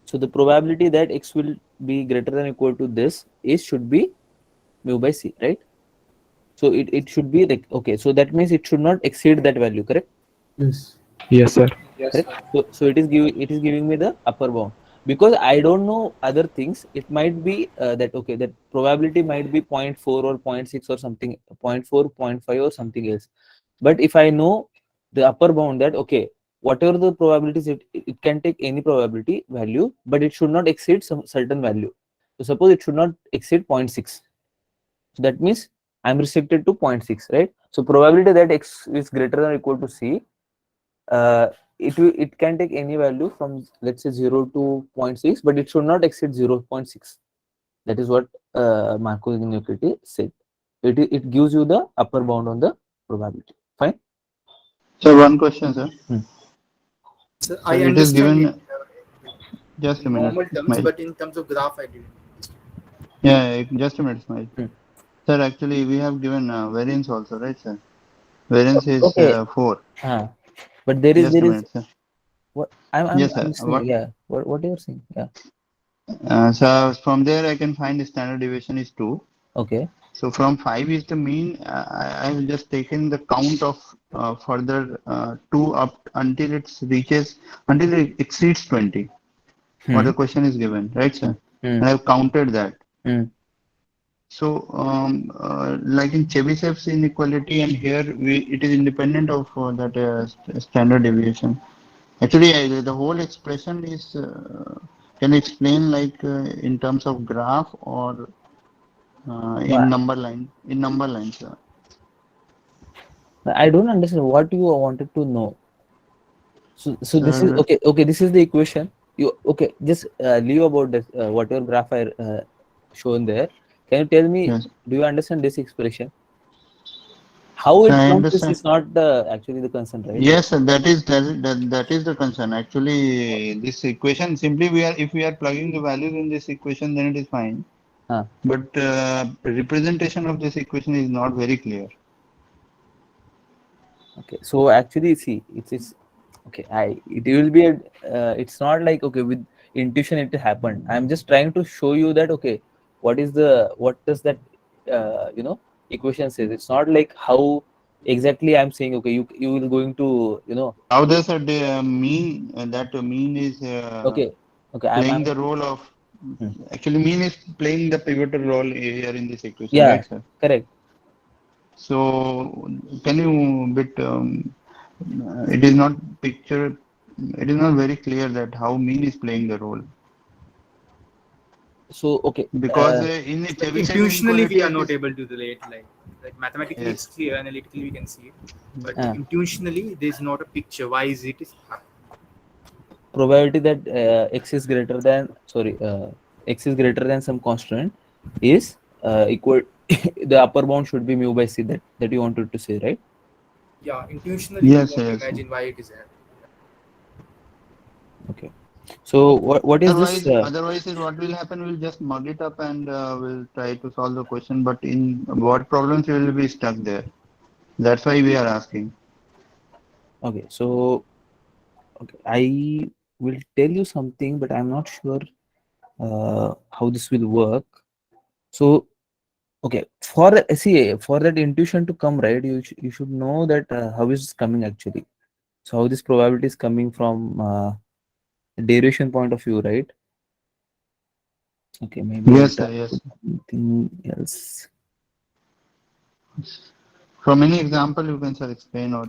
So the probability that x will be greater than or equal to this is should be mu by c, right? So it should be like, okay, so that means it should not exceed that value, correct? Yes. Yes, sir. Correct? So it is giving me the upper bound, because I don't know other things. It might be that okay, that probability might be 0.4 or 0.6 or something, 0.4, 0.5 or something else. But if I know the upper bound, that okay, whatever the probabilities, it can take any probability value, but it should not exceed some certain value. So suppose it should not exceed 0.6. So that means I'm restricted to 0.6, right? So probability that x is greater than or equal to c, it can take any value from, let's say, 0 to 0.6, but it should not exceed 0.6. That is what Markov inequality said. It gives you the upper bound on the probability. Fine. So one question, sir. So So I it is understand given. it, Just a in minute, normal terms, Smile. but in terms of graph, I didn't. Yeah, just a minute, Smile. Sir, actually, we have given variance also, right, sir? Variance is Okay. 4. But there is Just a minute, sir. what I'm Yes, sir. listening. Yeah. What you're saying? Yeah. So from there, I can find the standard deviation is 2. Okay. So from 5 is the mean. I have just taken the count of further 2 up until until it exceeds 20. What the question is given, right, sir? And I've counted that. So, like in Chebyshev's inequality, and here it is independent of that standard deviation. Actually, the whole expression is. Can you explain, like in terms of graph or in number line? In number lines, sir. I don't understand what you wanted to know. So this is Sir, okay. Okay, this is the equation. You okay? Just leave about this. Whatever graph I shown there. Can you tell me? Yes. Do you understand this expression? How So it I comes? This understand. is not actually the concern, right? Yes, sir, that is the concern. Actually, this equation simply if we are plugging the values in this equation, then it is fine. But representation of this equation is not very clear. Okay, so actually, see, it's okay. It will be it's not like okay with intuition it happened. I'm just trying to show you that okay, what does that equation says? It's not like how exactly I'm saying. Okay, you will going to How does a mean that mean is okay playing the role of actually mean is playing the pivotal role here in this equation, yeah, right, sir? correct. So can you it is not it is not very clear that how mean is playing the role. So okay, because in the Chebyshev Intuitionally, we inequality are it not is, able to relate. Like mathematically, Yes. it's clear. Analytically, we can see it. But intuitionally, there's not a picture. Why is it? probability that x is greater than x is greater than some constant is equal the upper bound should be mu by c, that you wanted to say, right? Yeah, intuitionally, Yes, we want to yes. imagine why it is there. Okay, so what is this otherwise what will happen, we'll just mug it up and we'll try to solve the question, but in what problems we will be stuck there. That's why we are asking. Okay, so okay, I will tell you something, but I'm not sure how this will work. So okay, for that intuition to come, right, you should know that how is this coming actually. So how this probability is coming from derivation point of view, right? Okay, maybe I'll Yes, try sir. Yes. something else. From any example, you can, sir, explain or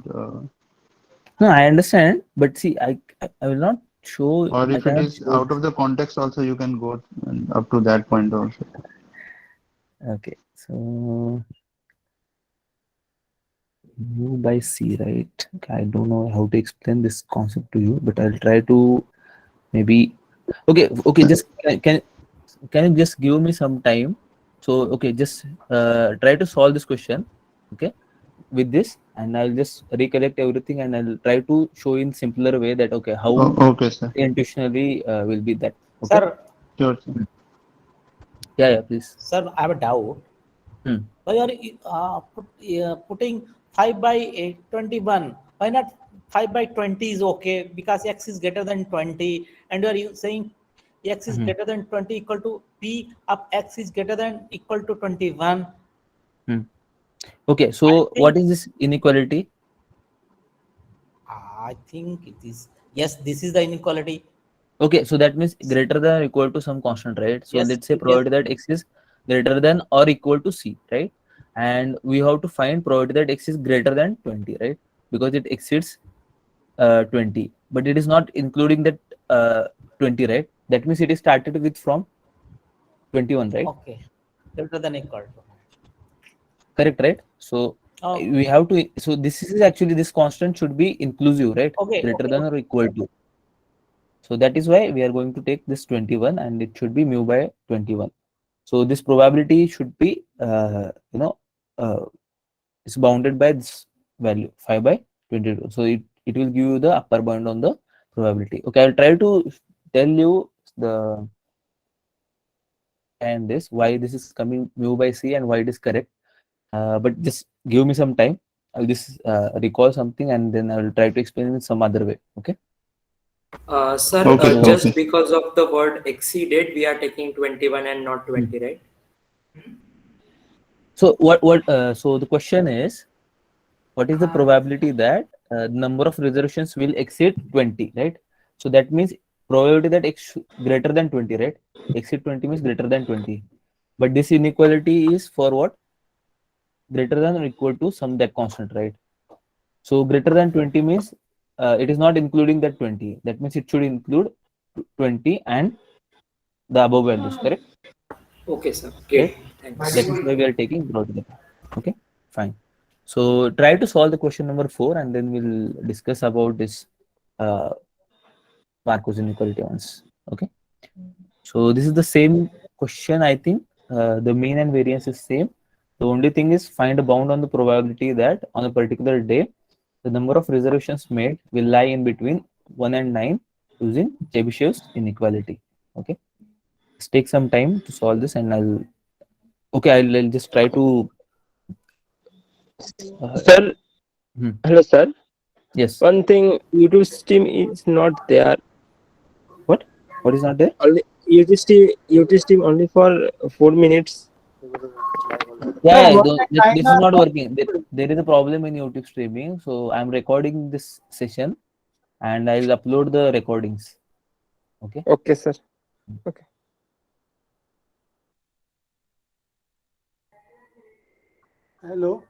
No, I understand, but see, I will not show. or I if it cannot is show. out of the context, also you can go up to that point also. Okay, so mu by c, right? Okay, I don't know how to explain this concept to you, but I'll try to maybe. Okay. Just can you just give me some time? So okay, just try to solve this question. Okay, with this, and I'll just recollect everything, and I'll try to show in simpler way that okay how Okay, sir. intuitionally will be that. Okay. Sir, Sure, sir. Yeah, please. sir, I have a doubt. Hmm. Why are you putting 5 by 21? Why not 5 by 20 is okay because x is greater than 20, and you are saying x is greater than 20 equal to p of x is greater than equal to 21. Okay, so what is this inequality? I think it is, yes, this is the inequality. Okay, so that means greater than or equal to some constant, right? So Yes, let's say yes. probability that x is greater than or equal to c, right? And we have to find probability that x is greater than 20, right? Because it exceeds 20, but it is not including that 20, right? That means it is started with from 21, right? Okay, greater than equal to. Correct, right? So we have to, so this is actually, this constant should be inclusive, right? Okay, Greater okay, than or equal to. So that is why we are going to take this 21, and it should be mu by 21. So this probability should be, it's bounded by this value 5 by 22. So it will give you the upper bound on the probability. Okay, I'll try to tell you the and this why this is coming mu by c and why it is correct. But just give me some time. I'll just recall something, and then I will try to explain in some other way. Okay. Sir, Okay, sir. just Okay. because of the word exceeded, we are taking 21 and not 20, right? So so the question is, what is the probability that number of resolutions will exceed 20, right? So that means probability that x greater than 20, right? Exceed 20 means greater than 20. But this inequality is for what? Greater than or equal to some that constant, right? So greater than 20 means it is not including that 20. That means it should include 20 and the above values, correct? Okay, sir. Right? Okay, thanks. That is why we are taking probability. Okay, fine. So try to solve the question number 4, and then we'll discuss about this uh, Markov inequality once. Okay. So this is the same question, I think. The mean and variance is same. The only thing is find a bound on the probability that on a particular day, the number of resolutions made will lie in between 1 and 9 using Chebyshev's inequality. Okay. Let's take some time to solve this, and I'll just try to. Sir, Hmm. hello, sir. Yes. One thing, YouTube stream is not there. What? What is not there? Only YouTube stream only for 4 minutes. Yeah, Sir, what this is not working. There is a problem in YouTube streaming. So I'm recording this session, and I'll upload the recordings. Okay. Okay, sir. Okay. Hello.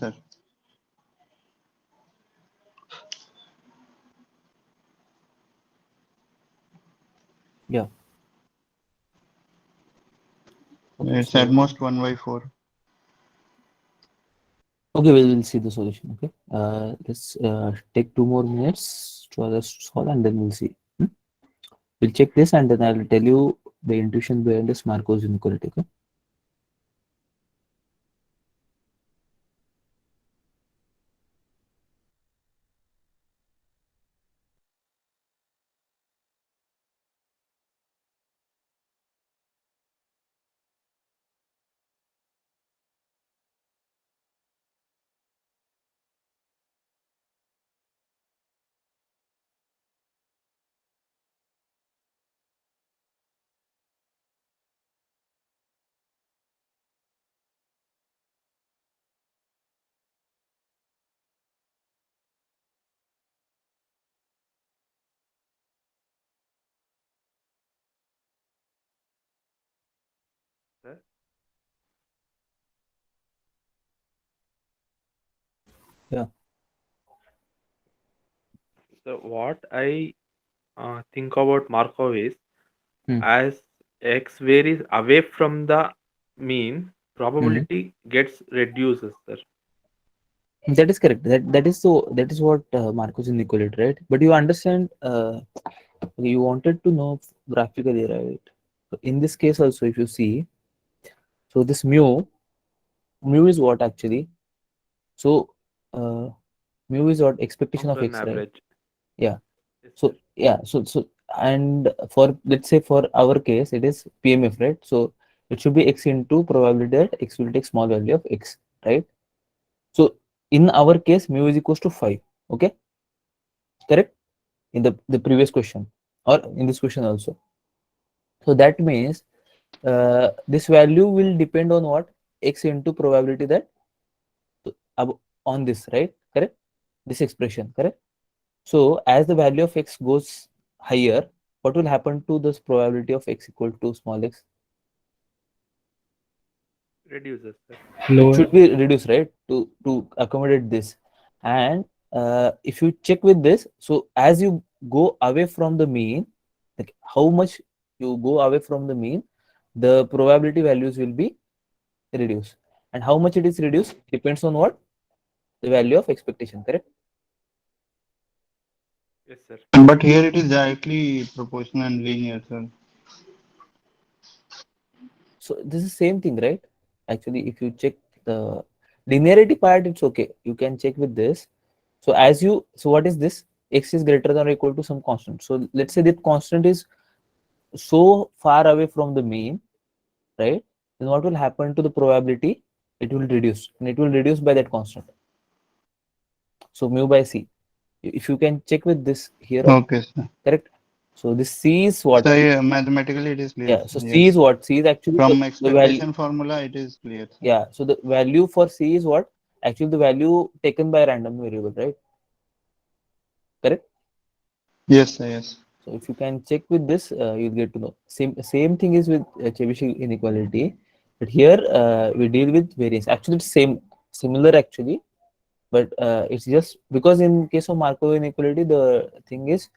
sir. Yeah. It's so, at most 1/4. okay, we'll see the solution. Okay, let's take 2 more minutes to others to solve, and then we'll see. We'll check this, and then I'll tell you the intuition behind this Markov's inequality. Okay. Yeah. So what I think about Markov is, Hmm. as x varies away from the mean, probability gets reduces, sir. That is correct. That is so. That is what Markov's inequality, right? But you understand. You wanted to know graphically, right? So in this case also, if you see, so this mu is what actually? So mu is what expectation of An x, right? average. Yeah. Yes, So yeah. So and for, let's say, for our case, it is PMF, right? So it should be x into probability that x will take small value of x, right? So in our case, mu is equals to 5. Okay, correct? In the previous question, or in this question also. So that means this value will depend on what? X into probability that on this, right? Correct? This expression, correct? So as the value of x goes higher, what will happen to this probability of x equal to small x? reduces, sir. It should be reduced, right? To accommodate this. And if you check with this, so as you go away from the mean, like how much you go away from the mean, the probability values will be reduced. And how much it is reduced depends on what? The value of expectation, correct? Yes, sir. But here it is directly proportional and linear, sir. So this is same thing, right? Actually, if you check the linearity part, it's okay. You can check with this. So so what is this? X is greater than or equal to some constant. So let's say that constant is so far away from the mean, right? Then what will happen to the probability? It will reduce, and it will reduce by that constant. So mu by c. If you can check with this here, Okay, sir. correct? So this c is what? So yeah, mathematically it is clear. Yeah. So Yes. c is what? C is actually From the expectation value. formula, it is clear, sir. Yeah. So the value for c is what? Actually, the value taken by a random variable, right? Correct? Yes, sir. Yes. So if you can check with this, you'll get to know. Same thing is with Chebyshev inequality, but here we deal with variance. Actually, it's similar actually, but it's just because in case of Markov inequality, the thing is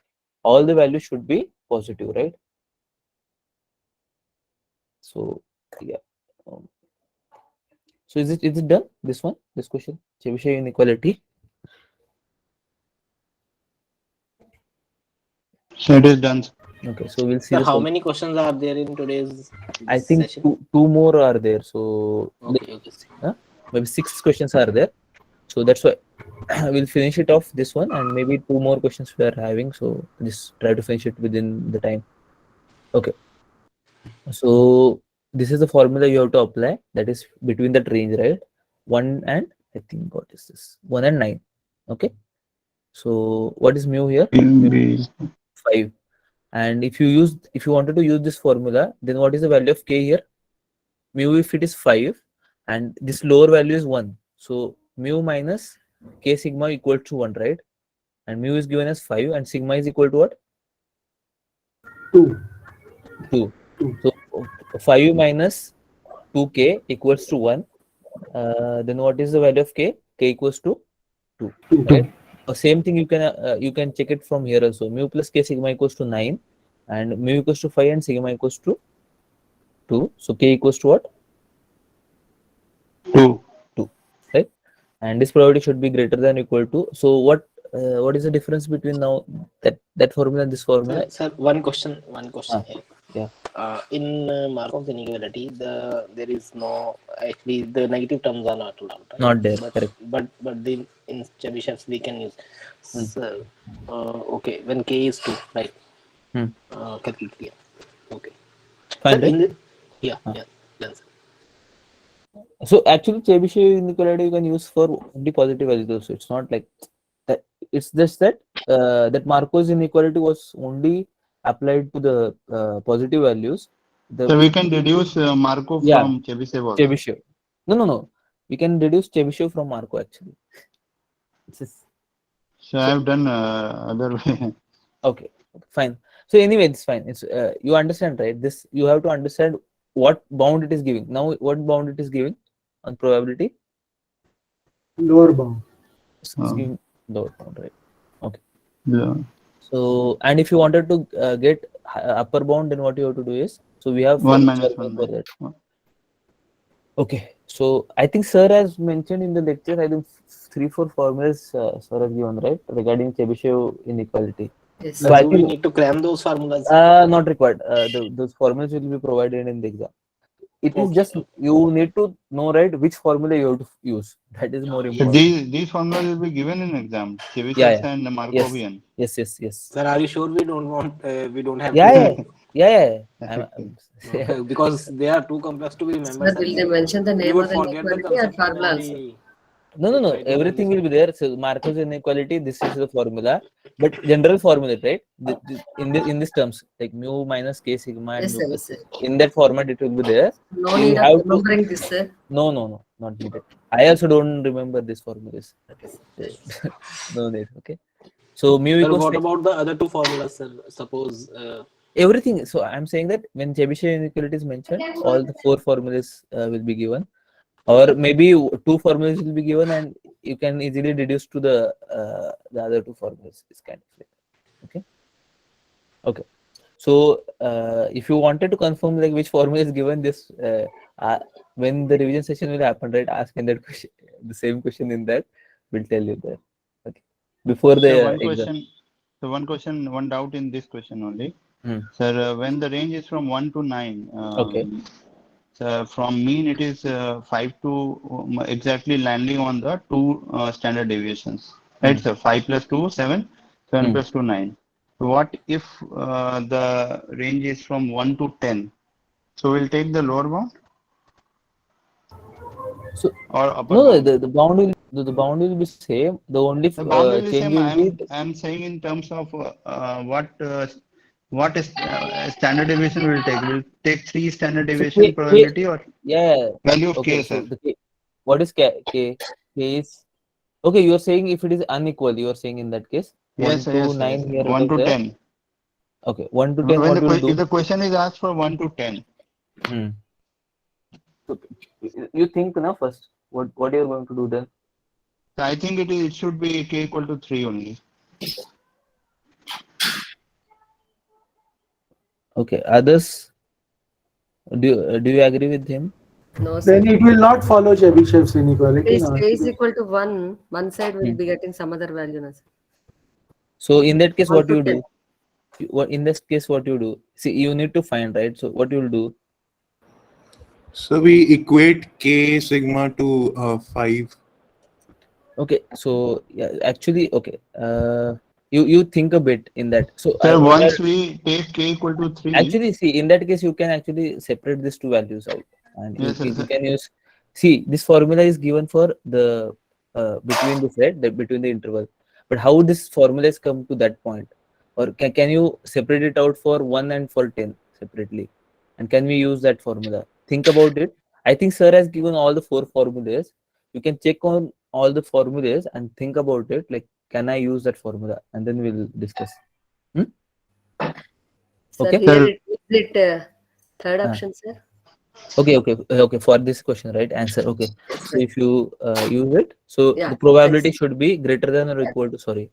all the values should be positive, right? So yeah. So is it done? This question, Chebyshev inequality. So it is done. Okay, so we'll see So the how solution. many questions are there in today's I think session? two more are there. So Okay. maybe 6 questions are there. So that's why we'll finish it off this one, and maybe 2 more questions we are having. So just try to finish it within the time. Okay. So this is the formula you have to apply. That is between that range, right? 1 and I think what is this? 1 and 9. Okay. So what is mu here? Mu 5. And if you wanted to use this formula, then what is the value of k here? Mu, if it is 5 and this lower value is 1, so mu minus k sigma equal to 1, right? And mu is given as 5 and sigma is equal to what? 2. So 5 minus 2k equals to 1. Then what is the value of k? k equals to 2, right? Same thing you can check it from here also. Mu plus k sigma equals to 9, and mu equals to 5 and sigma equals to 2. So k equals to what? 2, right? And this probability should be greater than or equal to. So what is the difference between now that formula and this formula? Sir, one question here. Yeah. In Markov's inequality, there is no, actually the negative terms are not allowed, right? Not there, but, correct. But in Chebyshev's we can use. So, okay, when k is 2, right? Calculate here. Okay. Fine, Sir, right? Yeah. Done, sir. So actually, Chebyshev inequality you can use for only positive values also. It's not like that. It's just that that Markov's inequality was only applied to the positive values. So we can deduce Markov from Chebyshev also. Chebyshev. No. We can deduce Chebyshev from Markov actually. So I have done other way. Okay, fine. So anyway, it's fine. It's you understand, right? This you have to understand what bound it is giving. Now, what bound it is giving on probability? Lower bound. It's giving lower bound, right? Okay. Yeah. So, and if you wanted to get upper bound, then what you have to do is, so we have 1 minus formula 1 for minus. that. Okay. So I think sir has mentioned in the lecture, I think 3-4 formulas sir has given, right, regarding Chebyshev inequality. Yes. So I Do think we need to cram those formulas? not required. Those formulas will be provided in the exam. It is just you need to know, right, which formula you have to use. That is more So important. these formulas will be given in exam. Chebyshev Yeah. and Markovian. Yes. Sir, are you sure we don't want? We don't have. Yeah. Because they are too complex to be remembered. Sir, will they mention the We name would of the forget the inequality and concept when formula also? we. No. Everything will be there. So Markov's inequality. This is the formula, but general formula, right? In this terms, like mu minus k sigma and mu plus. In that format, it will be there. No So need you of have remembering this, sir. No, not needed. I also don't remember these formulas. No need. Okay. So mu Sir, equals what to about the other two formulas, sir? Suppose. everything. So I'm saying that when Chebyshev inequality is mentioned, all the 4 formulas will be given, or maybe 2 formulas will be given, and you can easily deduce to the other 2 formulas. It's kind of like okay. So if you wanted to confirm like which formula is given, this when the revision session will happen, right? Ask in that question, the same question in that, we'll tell you there. Okay. Before the exam. One question, one doubt in this question only. Sir, when the range is from 1 to 9, so from mean it is 5 to exactly landing on the 2 standard deviations, right? So 5 plus 2, 7, 7 plus 2, 9. So what if the range is from 1 to 10? So we'll take the lower bound? So or upper no, bound? the bound will be same. The only the bound will be change same. will be. I'm saying in terms of what is standard deviation will take. We'll take 3 standard deviation probability or value of Okay, k, so sir. what is k? K is okay. You are saying if it is unequal, you are saying in that case 1 to 9 here 1 to 10. Okay, 1 to 10. When What will do? if the question is asked for 1 to 10. So you think now first. What you are going to do then? I think it should be k equal to 3 only. Okay, others, do you agree with him? No, sir. Then it will not follow Chebyshev's inequality. If k is equal to 1, one side will be getting some other value. No, sir. So in that case, 1 what to you 10. do? In this case, what you do? See, you need to find, right? So what you will do? So we equate k sigma to 5. Okay, so yeah, actually, okay. You think a bit in that. So Sir, once we take k equal to 3. Actually, see, in that case, you can actually separate these 2 values out, and Yes, you can use. See, this formula is given for the between this, right? Between the interval. But how this formula has come to that point, or can you separate it out for 1 and for 10 separately, and can we use that formula? Think about it. I think sir has given all the 4 formulas. You can check on all the formulas and think about it. Like, can I use that formula? And then we'll discuss. Sir, Okay. here it third option, sir. Okay. For this question, right? Answer. Okay. So if you use it, so Yeah, the probability thanks. should be greater than or equal to. Sorry,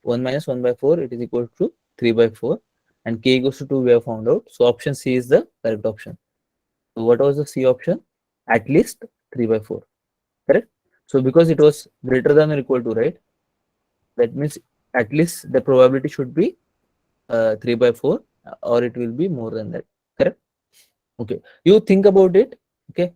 1 minus 1 by 4. It is equal to 3 by 4, and k equals to 2. We have found out. So option C is the correct option. So what was the C option? At least 3 by 4. Correct. So because it was greater than or equal to, right? That means at least the probability should be 3 by 4, or it will be more than that. Correct. Okay, you think about it. Okay,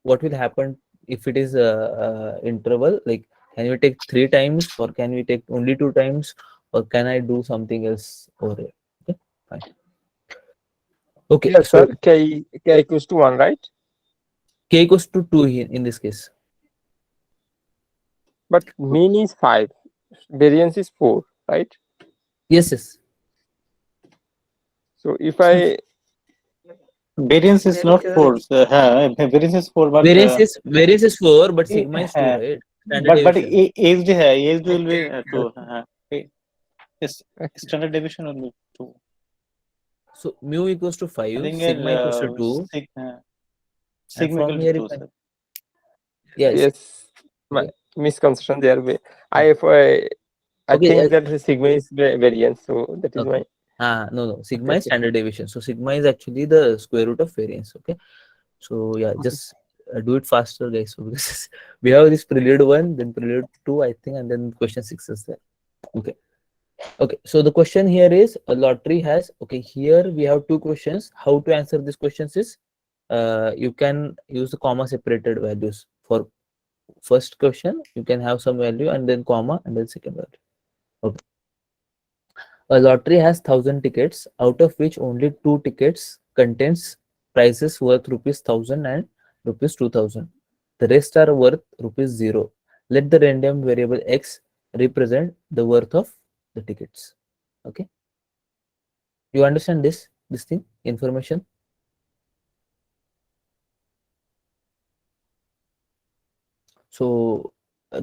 what will happen if it is a interval? Like, can we take 3 times, or can we take only 2 times, or can I do something else over here? Okay, fine. Okay, Yes, so sir. K equals to 1, right? k equals to 2 in this case. But mean is 5. Variance is 4, right? Yes. So if I Variance is not 4. Variance is 4, but variance is 4, but sigma is 2, right? Standard but deviation. age will be 2. Yes, standard deviation will be 2. So mu equals to I 5, think sigma equals to 2, and sigma from equal here to if 2, I, sir. yes. yes, my Okay. misconception there. I Okay. think that the sigma is variance, so that is Okay. my No. Sigma is okay. standard deviation. So sigma is actually the square root of variance. Okay. So yeah, just do it faster, guys. So because we have this prelude 1, then prelude 2, I think, and then question 6 is there. Okay. So the question here is a lottery has. Okay. Here we have 2 questions. How to answer these questions is, you can use the comma separated values for first question. You can have some value and then comma and then second value. Okay. A lottery has 1,000 tickets, out of which only 2 tickets contains prizes worth rupees 1,000 and rupees 2,000. The rest are worth rupees 0. Let the random variable x represent the worth of the tickets. Okay. You understand this thing, information? So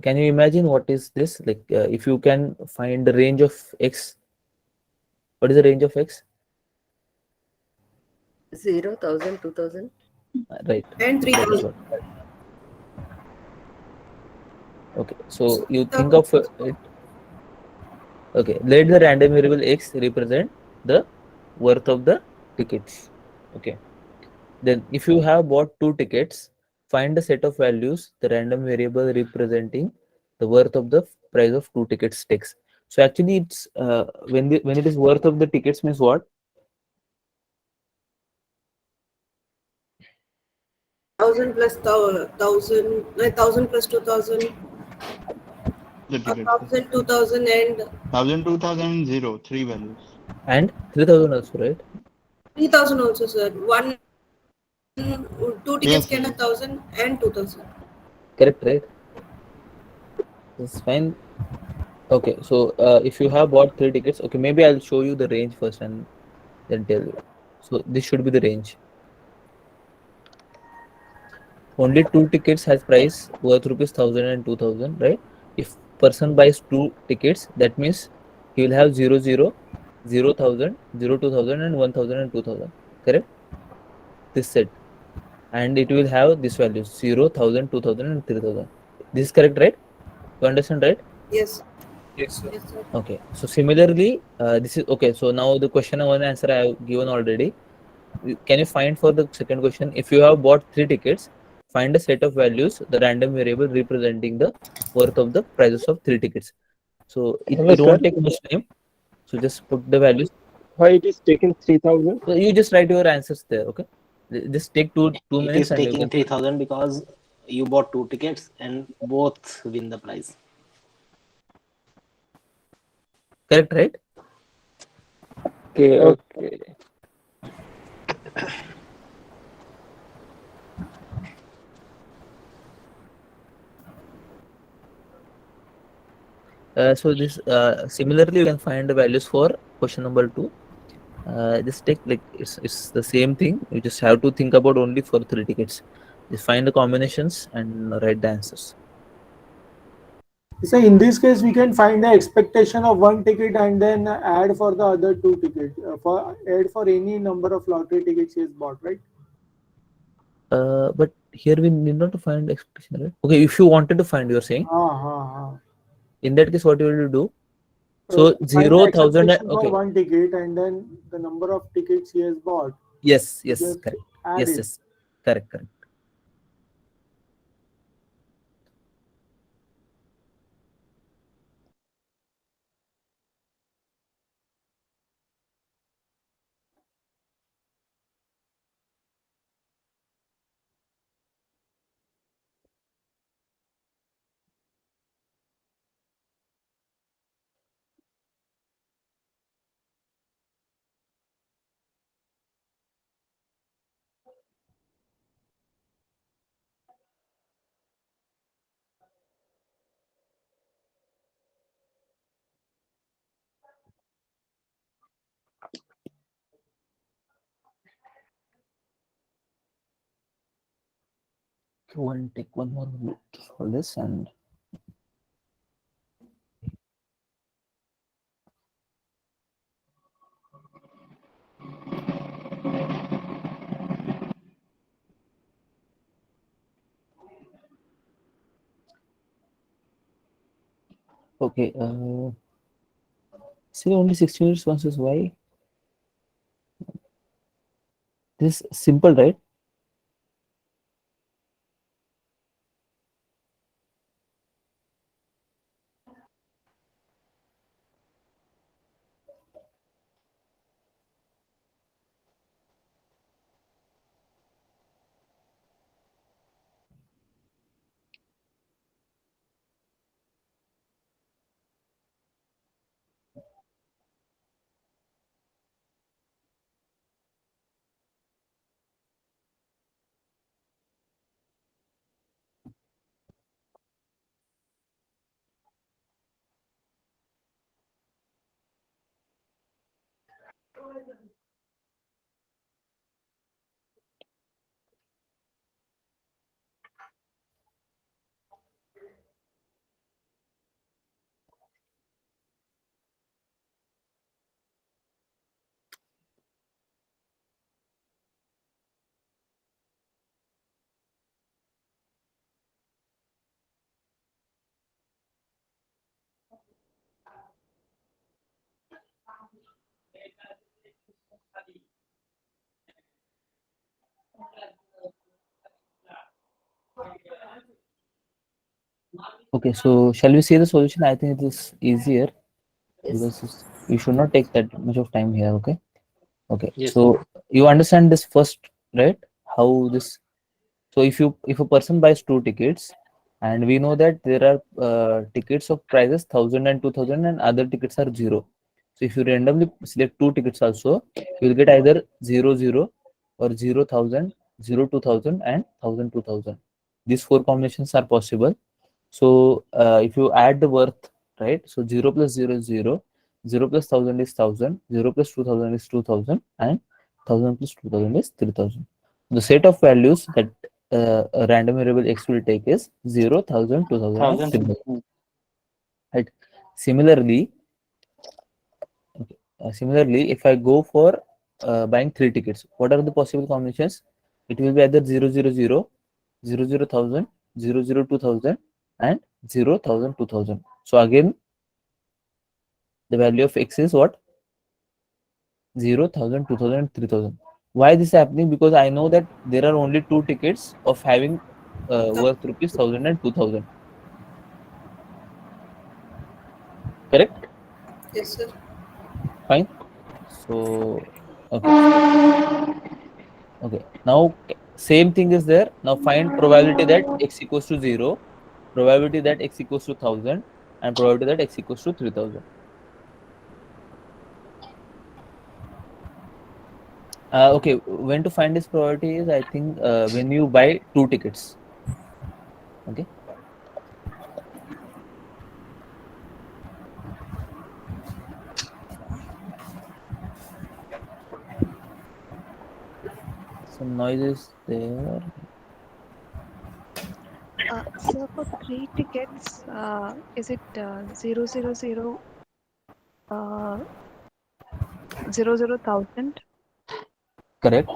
can you imagine what is this? Like, if you can find the range of x, what is the range of x? 0, 1,000, 2,000. Right. And That is 3,000. what. Okay. So you think of it. Okay. Let the random variable x represent the worth of the tickets. Okay. Then if you have bought 2 tickets, find a set of values the random variable representing the worth of the price of 2 tickets takes. So actually it's when it is worth of the tickets means what? 1,000 plus 1,000, 1,000 plus 2,000, The tickets. 1,000, 2,000, and 1,000, 2,000, 0. 3 values. And 3,000 also, right? 3,000 also, sir. 2 tickets Yes, can have yes. 1,000 and 2,000. Correct, right? That's fine. Okay, so if you have bought 3 tickets, okay, maybe I'll show you the range first and then tell you. So this should be the range. Only 2 tickets has price worth rupees 1,000 and 2,000, right? If person buys 2 tickets, that means he will have 0,000, 0,000, 2,000, and 1,000 and 2,000. Correct? This set, and it will have this value 0,000, 2,000, and 3,000. This is correct, right? You understand, right? Yes. Yes, sir. Yes, sir. Okay. So similarly, this is okay. So now the question and one answer I have given already. Can you find for the second question? If you have bought 3 tickets, find a set of values, the random variable representing the worth of the prices of 3 tickets. So hello, it sir. won't take much time. So just put the values. Why it is taking 3,000? So you just write your answers there. Okay. Just take two It minutes is and you taking can. 3,000 because you bought 2 tickets and both win the prize. Correct, right? Okay. So this similarly you can find the values for question number 2. Just take like it's the same thing. You just have to think about only for 3 tickets. Just find the combinations and write the answers. So in this case, we can find the expectation of 1 ticket and then add for the other 2 tickets. For add for any number of lottery tickets he has bought, right? But here we need not to find expectation, right? Okay, if you wanted to find, you're saying. In that case, what you will do? So Find the 0,000. expectation for Okay. one ticket and then the number of tickets he has bought. Yes. Just Correct. add it. Yes. Correct. Take one more minute for this and. Okay. See, only 16 responses. Why? This is simple, right? Okay, so shall we see the solution? I think it is easier because we should not take that much of time here. Okay. Yes. So you understand this first, right? How this. So if a person buys 2 tickets, and we know that there are tickets of prices 1,000 and 2,000, and other tickets are 0. So if you randomly select 2 tickets also, you will get either 0,0 or 0,000, 0,2,000, and 1,000, 2,000. These 4 combinations are possible. So if you add the worth, right? So 0 plus 0 is 0, 0 plus 1,000 is 1,000, 0 plus 2,000 is 2,000, and 1,000 plus 2,000 is 3,000. The set of values that a random variable x will take is 0, 1,000, 2,000, and 3,000. Right. Similarly, if I go for buying 3 tickets, what are the possible combinations? It will be either 0, 0, 0, 0, 0, 1,000, 0, 0, 2,000, and 0, 1,000, 2,000. So again, the value of x is what? 0, 1,000, 2,000, 3,000. Why this is happening? Because I know that there are only 2 tickets of having worth rupees 1,000 and 2,000. Correct? Yes, sir. Fine. So okay. Now same thing is there. Now find probability that x equals to 0, probability that x equals to 1,000, and probability that x equals to 3,000. Okay, when to find this probability is, I think, when you buy 2 tickets. Okay. Some noise is there. So for 3 tickets, is it 000 0,000? Correct.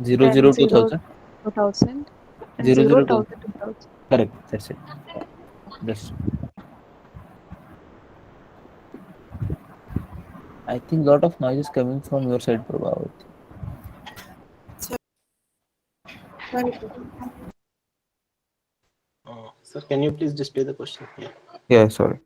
0, 10, 0, 0, 2000. 2000, and 0, 0, 0, 2. 1000, 2000. Correct. That's it. That's. I think lot of noise is coming from your side, Prabhavat. Sir, can you please display the question? Yeah. Yeah, sorry.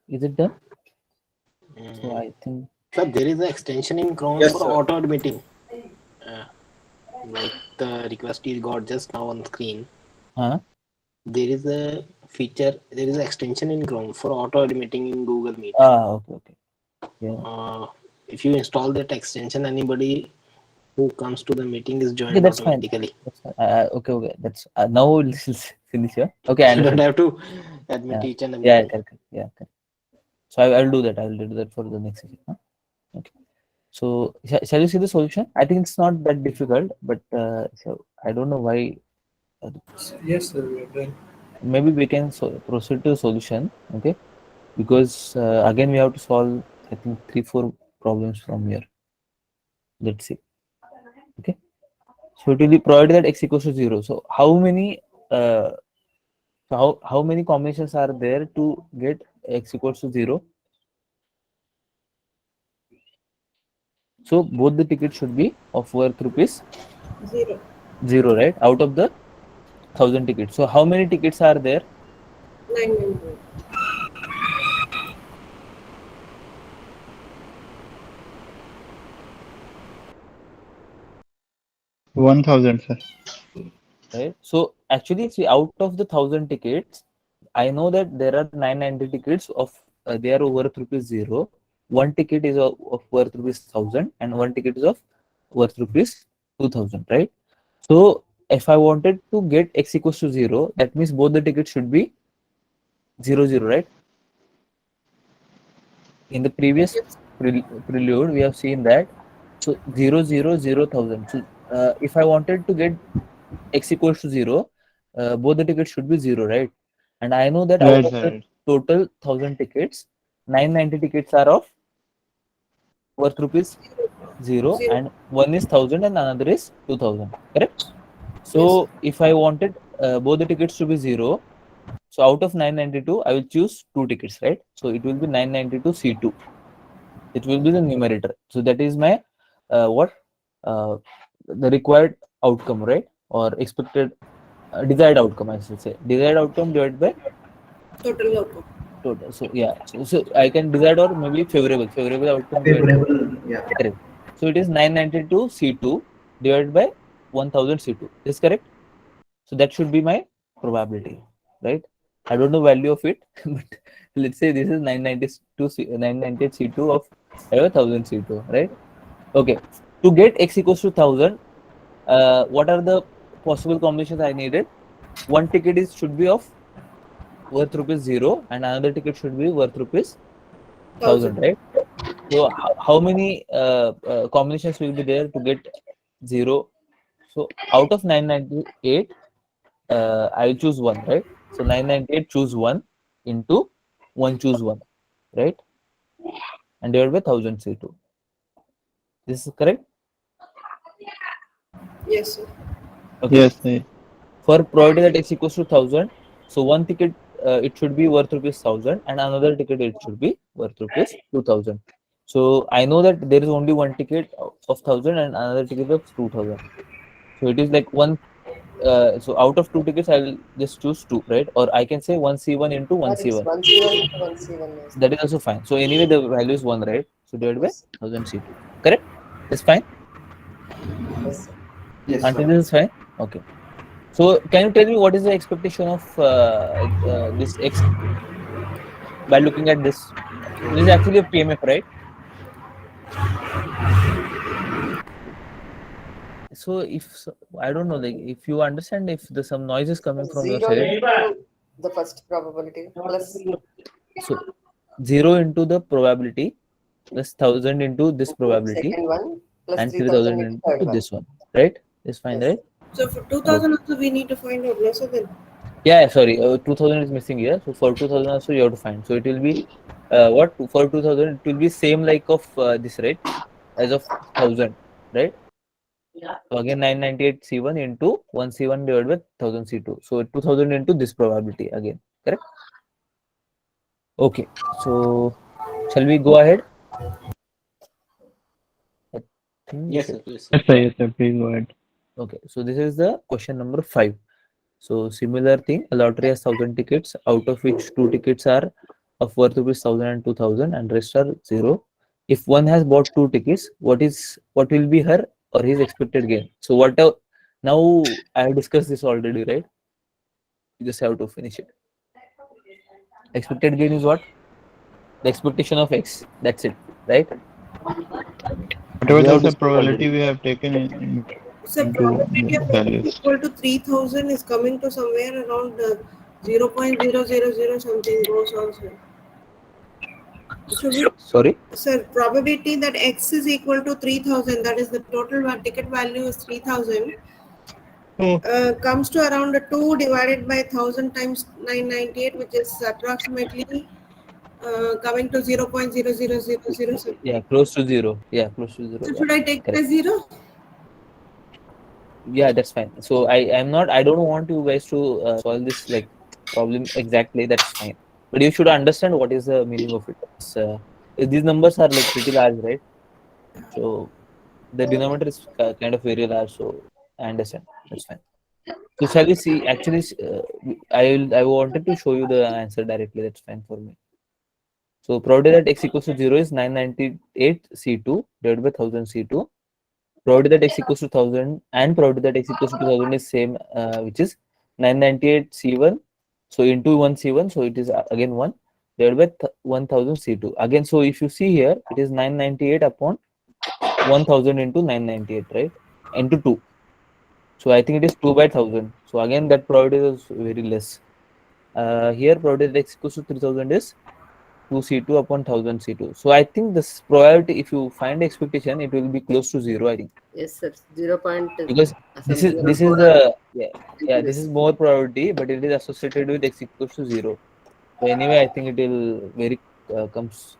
Is it done? So I think. Sir, there is an extension in Chrome Yes, for sir. auto admitting. Like the request you got just now on screen. There is a feature, there is an extension in Chrome for auto admitting in Google Meet. Okay. Yeah. If you install that extension, anybody who comes to the meeting is Okay, joined that's fine. automatically. That's fine. Okay. That's now we'll finish here. Okay, I You don't understand. have to admit Yeah. each and Yeah, everything. correct. Yeah, correct. So I'll do that. I'll do that for the next session. Huh? Okay. So shall you see the solution? I think it's not that difficult, but so I don't know why. Yes, sir, we are done. Maybe we can proceed to solution. Okay, because again we have to solve. I think 3-4 problems from here. Let's see. Okay. So it will be provided that x equals to 0. So how many combinations are there to get x equals to 0? So both the tickets should be of worth rupees 0. 0, right? Out of the 1000 tickets. So how many tickets are there? 900. 1,000, sir. Right. So actually, see, out of the 1000 tickets, I know that there are 990 tickets of they are worth rupees 0. One ticket is of worth rupees 1000, and one ticket is of worth rupees 2000. Right. So if I wanted to get x equals to 0, that means both the tickets should be 0, 0, right? In the previous prelude, we have seen that. So 0, 0, 0, 1000. So if I wanted to get x equals to 0, both the tickets should be 0, right? And I know that Right, out of the right. total 1000 tickets, 990 tickets are of worth rupees 0, and one is 1000 and another is 2000, correct? So if I wanted both the tickets to be 0, so out of 992 I will choose 2 tickets, right? So it will be 992 C2. It will be the numerator. So that is my what the required outcome, right? Or expected desired outcome, I should say. Desired outcome divided by Total outcome. total. So yeah, so I can desired or maybe favorable outcome divided by correct. So it is 992 C2 divided by 1000 C2. Is correct? So that should be my probability, right? I don't know value of it, but let's say this is 998 C2 of 1000 C2, right? Okay. To get x equals to 1000, what are the possible combinations I needed? One ticket should be of worth rupees 0 and another ticket should be worth rupees 1000, right? So how many combinations will be there to get 0? So out of 998, I will choose 1, right? So 998 choose 1 into 1 choose 1, right? And divided by 1000 C2. This is correct? Yes, sir. Okay. Yes, sir. For probability that x equals to 1000, so one ticket it should be worth rupees 1000 and another ticket it should be worth rupees 2000. So I know that there is only one ticket of 1000 and another ticket of 2000. So it is like one. So out of 2 tickets, I will just choose 2, right? Or I can say 1C1 into Or it's 1C1. 1C1 to 1C1. Yes. That is also fine. So anyway, the value is 1, right? So divided by Yes. 1000 C2. Correct? That's fine. Yes, sir. Until this is fine. Okay. So can you tell me what is the expectation of this x by looking at this? This is actually a PMF, right? So I don't know, like if you understand, if there's some noise is coming from your 0 side. into the first probability plus So 0 into the probability plus 1000 into this probability second one plus and 3000 3000 into third into one. this one, right? It's fine, Yes. right? So for Okay. 2000 also we need to find out lesser than. Yeah, sorry, 2000 is missing here. So for 2000 also you have to find. So it will be what for 2000 it will be same like of this, right? As of 1000, right? So again 998 C1 into 1 C1 divided by 1000 C2. So 2000 into this probability again, correct? Okay, so shall we go ahead? I think we Yes, should. sir. Yes, Yes, sir. Yes, sir. Please go ahead. Okay, so this is the question number 5. So similar thing, a lottery has 1000 tickets, out of which 2 tickets are of worth rupees 1000 and 2000 and rest are 0. If one has bought 2 tickets, what will be her or his expected gain? So now I have discussed this already, right? You just have to finish it. Expected gain is what? The expectation of x. That's it, right? Whatever We have the discussed probability already. we have taken So into probability of x values. equal to 3000 is coming to somewhere around 0.000 something goes on, sir. Should we, Sorry? sir, probability that x is equal to 3000, that is the total ticket value is 3000, comes to around 2 divided by 1000 times 998, which is approximately coming to 0.0000 something. Yeah, close to 0. Yeah, close to 0. So Yeah, should I take it correct. as 0? Yeah, that's fine. So I don't want you guys to solve this like problem exactly. That's fine, but you should understand what is the meaning of it. These numbers are like pretty large, right? So the denominator is kind of very large, so I understand. That's fine. So shall we see? Actually, I wanted to show you the answer directly. That's fine for me. So probability that x equals to 0 is 998 C2 divided by 1000 C2. Probability that x equals to 1000 and probability that x equals to 2000 is same, which is 998 C1. So into 1 C1, so it is again 1 divided by 1000 C2. Again, so if you see here, it is 998 upon 1000 into 998, right? Into 2. So I think it is 2 by 1000. So again, that probability is very less. Here, probability that x equals to 3000 is 2C2 upon 1000 C2. So I think this probability, if you find expectation, it will be close to 0, I think. Yes, sir. 0 point Because something around this is 400. the this is more probability, but it is associated with x equals to 0. So anyway, I think it will very comes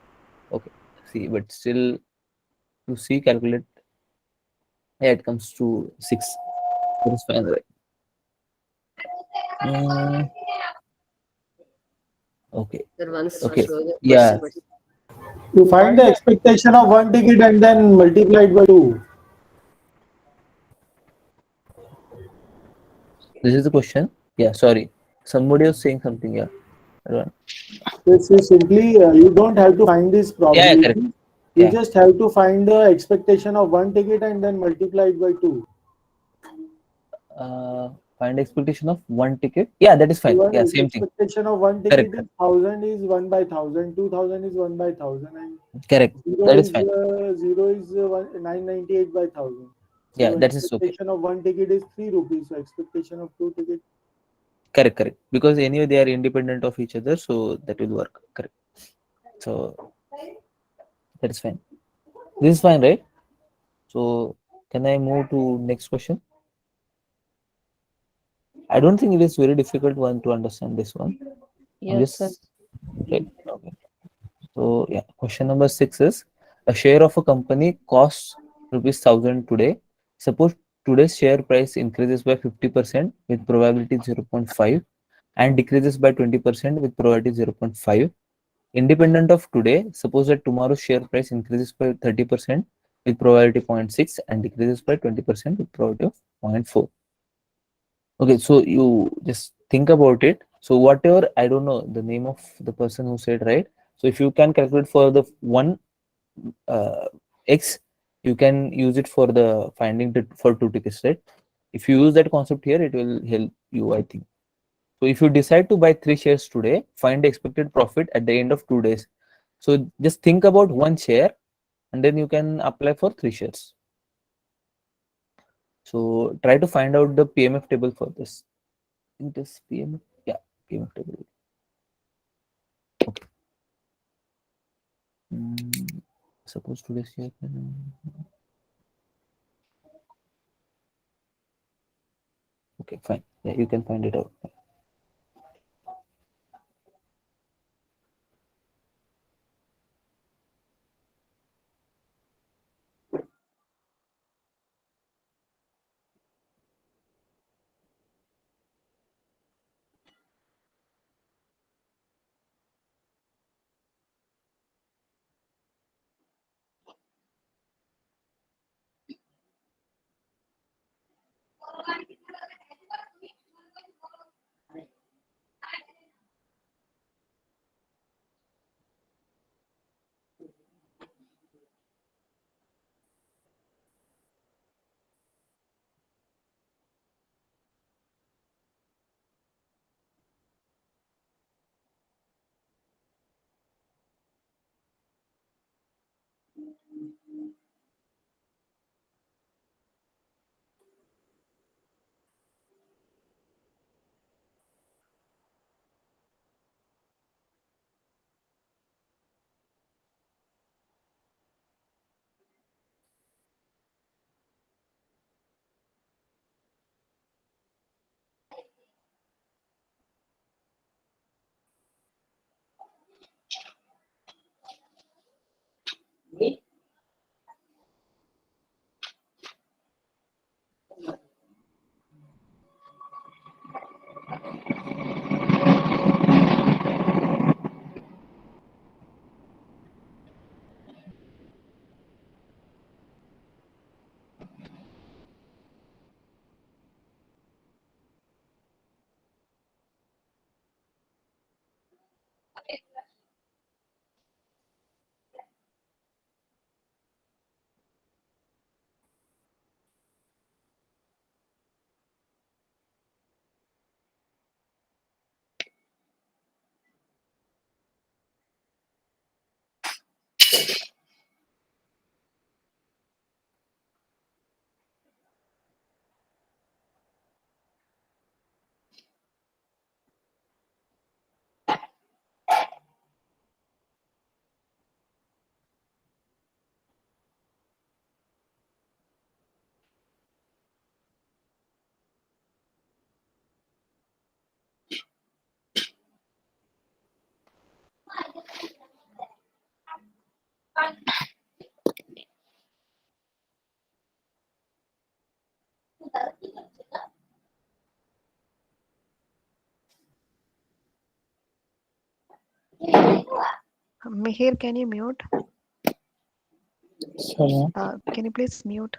okay. See, but still to see calculate, yeah, it comes to 6. That is fine, right? Okay. Sir, once Okay. show the Yeah. question. You find the expectation of one ticket and then multiplied by 2. This is the question. Yeah. Sorry. Somebody was saying something. Yeah. I don't know. This is simply, you don't have to find this Yeah. Correct. probability. You Yeah. just have to find the expectation of one ticket and then multiply it by 2. Find expectation of one ticket. Yeah, that is fine. One Yeah, same thing. expectation of one Correct. ticket is 1000 is 1 by 1000, 2000 is 1 by 1000, and Correct. That is fine. 0 is 998 by 1000. Yeah, So that is okay. expectation of one ticket is 3 rupees. So expectation of two tickets. Correct. Correct. Because anyway they are independent of each other, so that will work. Correct. So that is fine. This is fine, right? So can I move to next question? I don't think it is very difficult one to understand this one. I'm Yes, sir. just right. Okay. So yeah, question number 6 is a share of a company costs rupees 1000 today. Suppose today's share price increases by 50% with probability 0.5 and decreases by 20% with probability 0.5. Independent of today, suppose that tomorrow's share price increases by 30% with probability 0.6 and decreases by 20% with probability of 0.4. Okay, so you just think about it. So whatever, I don't know the name of the person who said, right? So if you can calculate for the one x, you can use it for the finding for two tickets, right? If you use that concept here, it will help you, I think. So if you decide to buy 3 shares today, find the expected profit at the end of 2 days. So just think about one share and then you can apply for 3 shares. So try to find out the PMF table for this. I think this PMF, yeah, PMF table. Okay. Suppose today's share. Okay, fine. Yeah, you can find it out. Mihir, can you mute? Sorry. Can you please mute?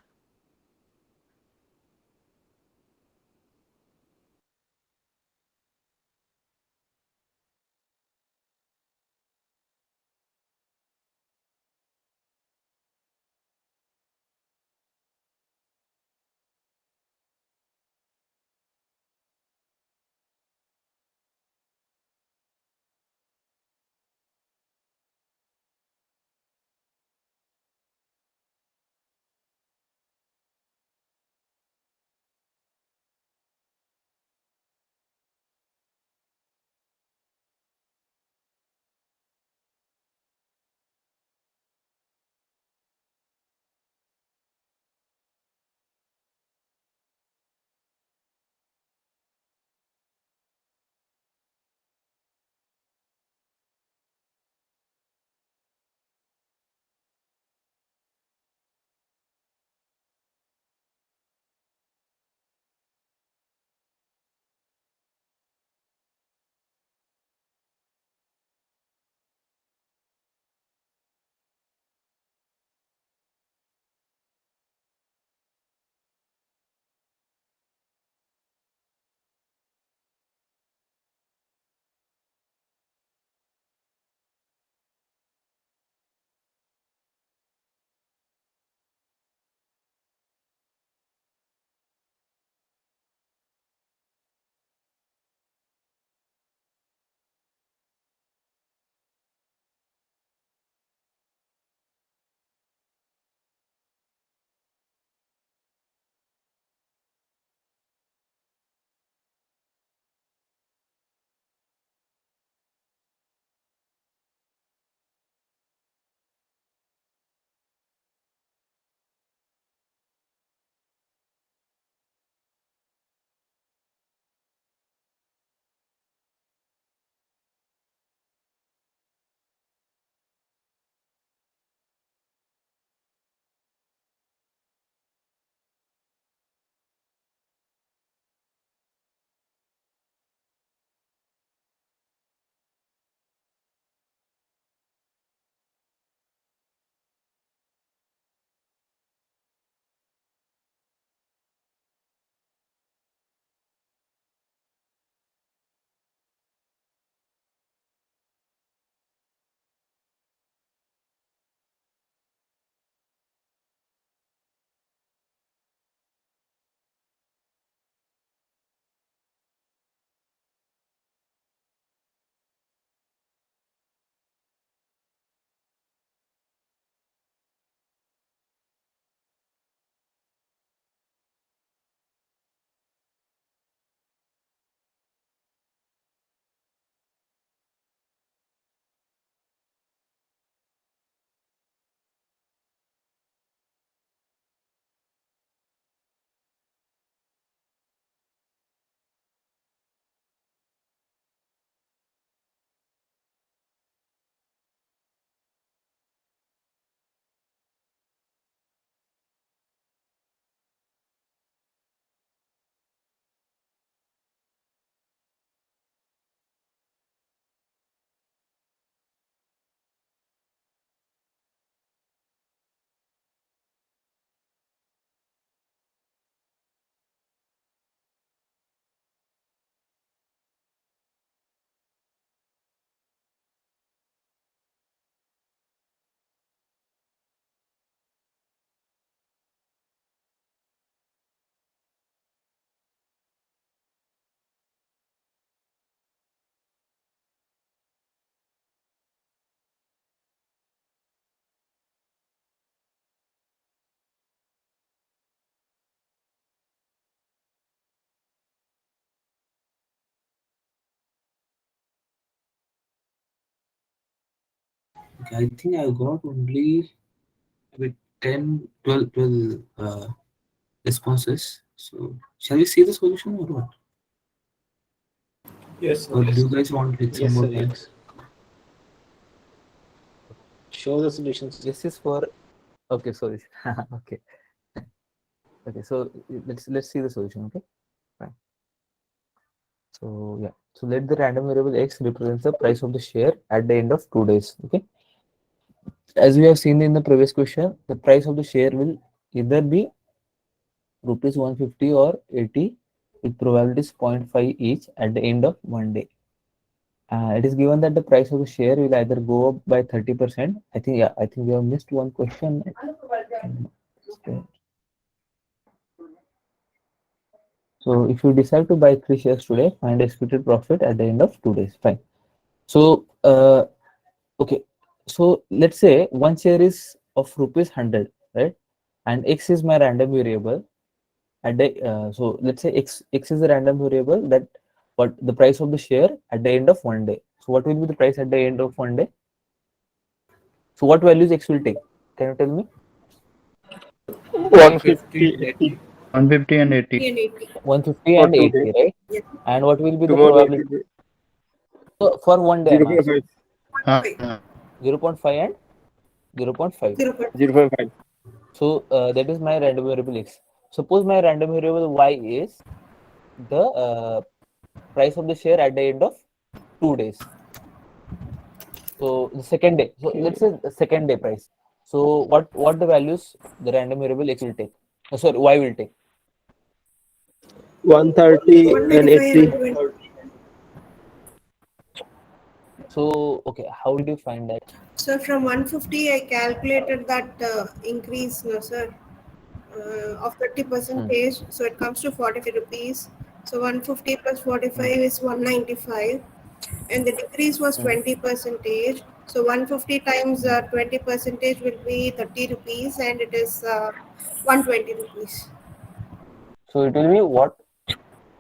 Okay, I think I got only maybe 10, 12, 12 responses. So shall we see the solution or what? Yes. Or do you guys want like some Yes, more sir. time? Yes. Show the solutions. This is for okay solution. Okay. Okay, so let's see the solution. Okay, fine. So yeah, so let the random variable x represents the price of the share at the end of 2 days. Okay, as we have seen in the previous question, the price of the share will either be rupees 150 or 80 with probabilities 0.5 each at the end of one day. It is given that the price of the share will either go up by 30%. I think we have missed one question. So if you decide to buy 3 shares today, find expected profit at the end of 2 days. Fine. So okay. So let's say one share is of rupees 100, right? And X is my random variable. At the so let's say X is a random variable that what the price of the share at the end of one day. So what will be the price at the end of one day? So what values X will take? Can you tell me? 150, 80. 150 and 80. 150 For and 2 80, days. right? And what will be the Tomorrow it probability? will be So for one day, I'm asking. 0.5. 0.5 and 0.5. 0.5. So that is my random variable X. Suppose my random variable Y is the price of the share at the end of 2 days. So the second day. So let's say the second day price. So what the values the random variable X will take? Sorry, Y will take. 130 and 80. So okay, how did you find that? So from 150, I calculated that increase, no sir, of 30 percentage. So it comes to 45 rupees. So 150 plus 45 is 195, and the decrease was 20 percentage. So 150 times 20 percentage will be 30 rupees, and it is 120 rupees. So it will be what?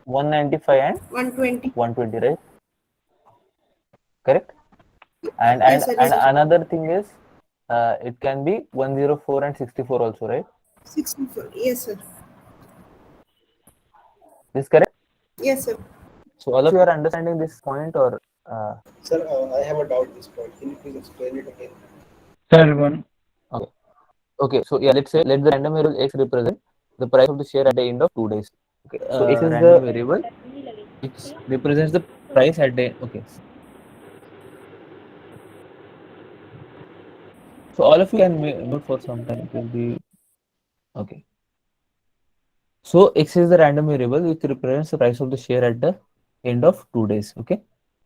195 and 120. 120, right? Correct. And Yes, sir, yes, sir. another thing is it can be 104 and 64 also, right? 64. Yes, sir. Is correct? Yes, sir. So all of you are understanding this point, or Sir, I have a doubt this point. Can you please explain it again? Sir, one. okay. Okay, so yeah, let's say let the random variable X represent the price of the share at the end of 2 days. Okay, so X is random variable which represents the price at the okay. So all of you can mute for some time. It will be okay. So X is the random variable which represents the price of the share at the end of 2 days. Okay.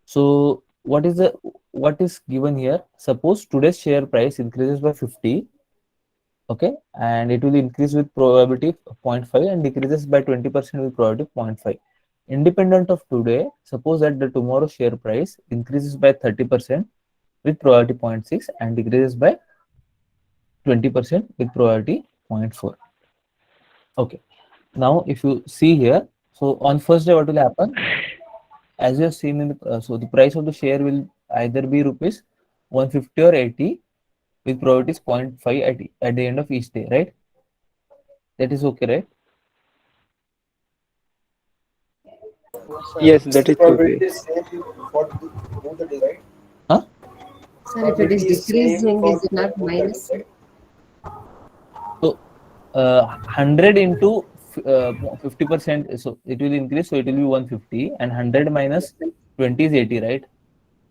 So what is given here? Suppose today's share price increases by 50. Okay, and it will increase with probability 0.5 and decreases by 20% with probability 0.5. Independent of today, suppose that the tomorrow share price increases by 30% with probability 0.6 and decreases by 20% with probability 0.4. Okay. Now, if you see here, so on first day, what will happen? As you have seen in the so the price of the share will either be rupees 150 or 80 with probabilities 0.5 at the end of each day, right? That is okay, right? Yes, that is okay. Huh? Sir, if it is decreasing, is it not minus? So 100 into 50%, so it will increase, so it will be 150, and 100 minus 20 is 80, right?